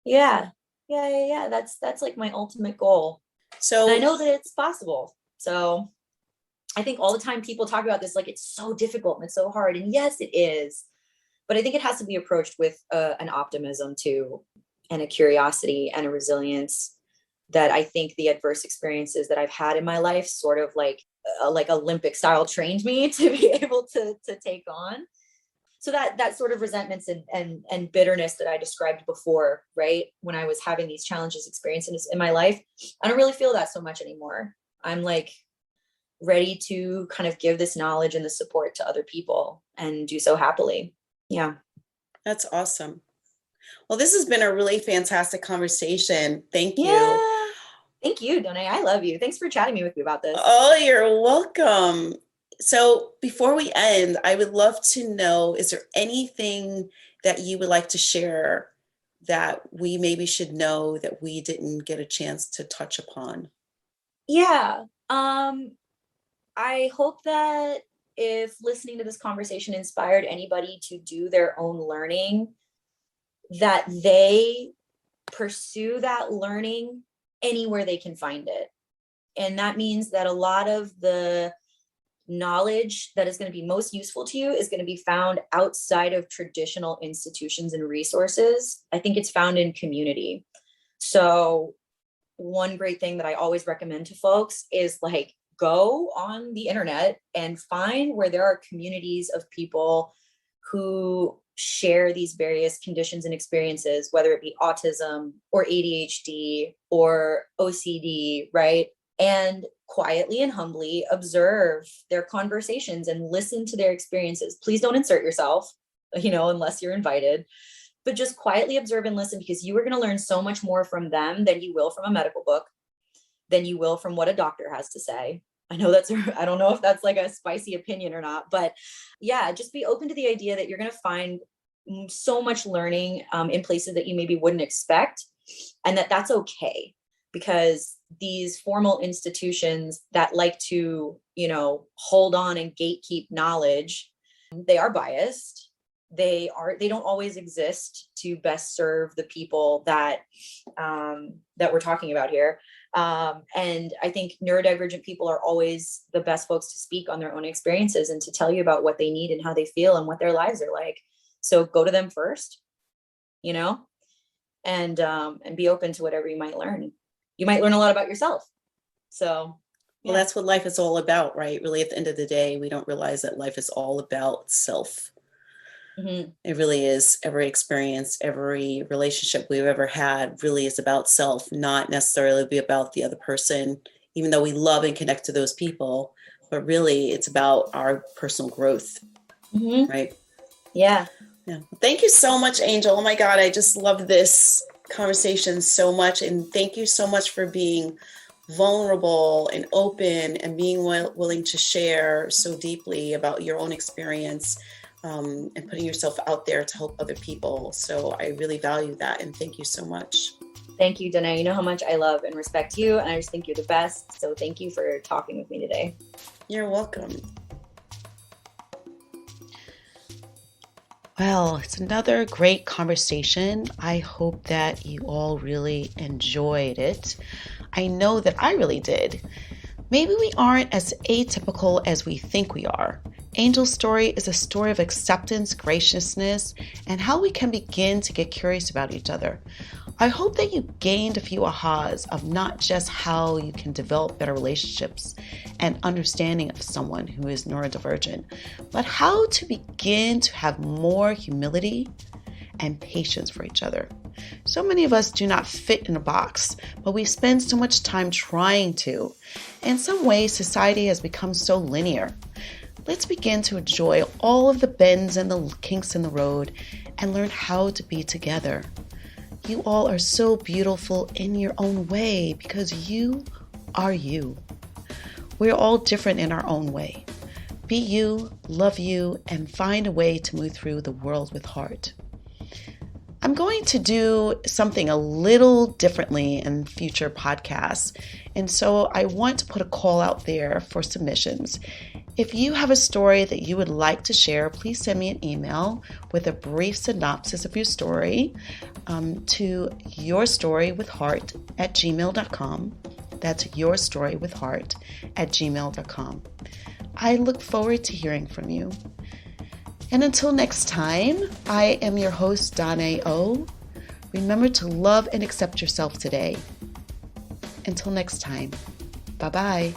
Yeah. That's like my ultimate goal. So and I know that it's possible. So I think all the time people talk about this, like it's so difficult and it's so hard. And yes, it is. But I think it has to be approached with an optimism too, and a curiosity and a resilience that I think the adverse experiences that I've had in my life sort of like Olympic style trained me to be able to take on. So that sort of resentments and bitterness that I described before, right? When I was having these challenges, experiences in my life, I don't really feel that so much anymore. I'm like ready to kind of give this knowledge and the support to other people and do so happily. Yeah. That's awesome. Well, this has been a really fantastic conversation. Thank you. Yeah. Thank you, Donay. I love you. Thanks for chatting with me about this. Oh, you're welcome. So before we end, I would love to know, is there anything that you would like to share that we maybe should know that we didn't get a chance to touch upon? Yeah. I hope that if listening to this conversation inspired anybody to do their own learning, that they pursue that learning anywhere they can find it. And that means that a lot of the knowledge that is going to be most useful to you is going to be found outside of traditional institutions and resources. I think it's found in community. So one great thing that I always recommend to folks is like go on the internet and find where there are communities of people who share these various conditions and experiences, whether it be autism or ADHD or OCD, right? And quietly and humbly observe their conversations and listen to their experiences. Please don't insert yourself, unless you're invited, but just quietly observe and listen, because you are going to learn so much more from them than you will from a medical book, than you will from what a doctor has to say. I don't know if that's like a spicy opinion or not, but yeah, just be open to the idea that you're going to find so much learning in places that you maybe wouldn't expect, and that's okay. Because these formal institutions that like to, hold on and gatekeep knowledge, they are biased. They don't always exist to best serve the people that we're talking about here. And I think neurodivergent people are always the best folks to speak on their own experiences and to tell you about what they need and how they feel and what their lives are like. So go to them first, and be open to whatever you might learn. You might learn a lot about yourself. So, well, that's what life is all about, right? Really, at the end of the day, we don't realize that life is all about self. Mm-hmm. It really is. Every experience, every relationship we've ever had really is about self, not necessarily be about the other person, even though we love and connect to those people. But really, it's about our personal growth, right? Yeah. Thank you so much, Angel. Oh my God, I just love this conversation so much. And thank you so much for being vulnerable and open and being willing to share so deeply about your own experience, and putting yourself out there to help other people. So I really value that. And thank you so much. Thank you, Danae. You know how much I love and respect you. And I just think you're the best. So thank you for talking with me today. You're welcome. Well, it's another great conversation. I hope that you all really enjoyed it. I know that I really did. Maybe we aren't as atypical as we think we are. Angel's story is a story of acceptance, graciousness, and how we can begin to get curious about each other. I hope that you gained a few ahas of not just how you can develop better relationships and understanding of someone who is neurodivergent, but how to begin to have more humility and patience for each other. So many of us do not fit in a box, but we spend so much time trying to. In some ways, society has become so linear. Let's begin to enjoy all of the bends and the kinks in the road and learn how to be together. You all are so beautiful in your own way because you are you. We're all different in our own way. Be you, love you, and find a way to move through the world with heart. I'm going to do something a little differently in future podcasts, and so I want to put a call out there for submissions. If you have a story that you would like to share, please send me an email with a brief synopsis of your story to yourstorywithheart@gmail.com. That's yourstorywithheart@gmail.com. I look forward to hearing from you. And until next time, I am your host, Danae O. Remember to love and accept yourself today. Until next time, bye-bye.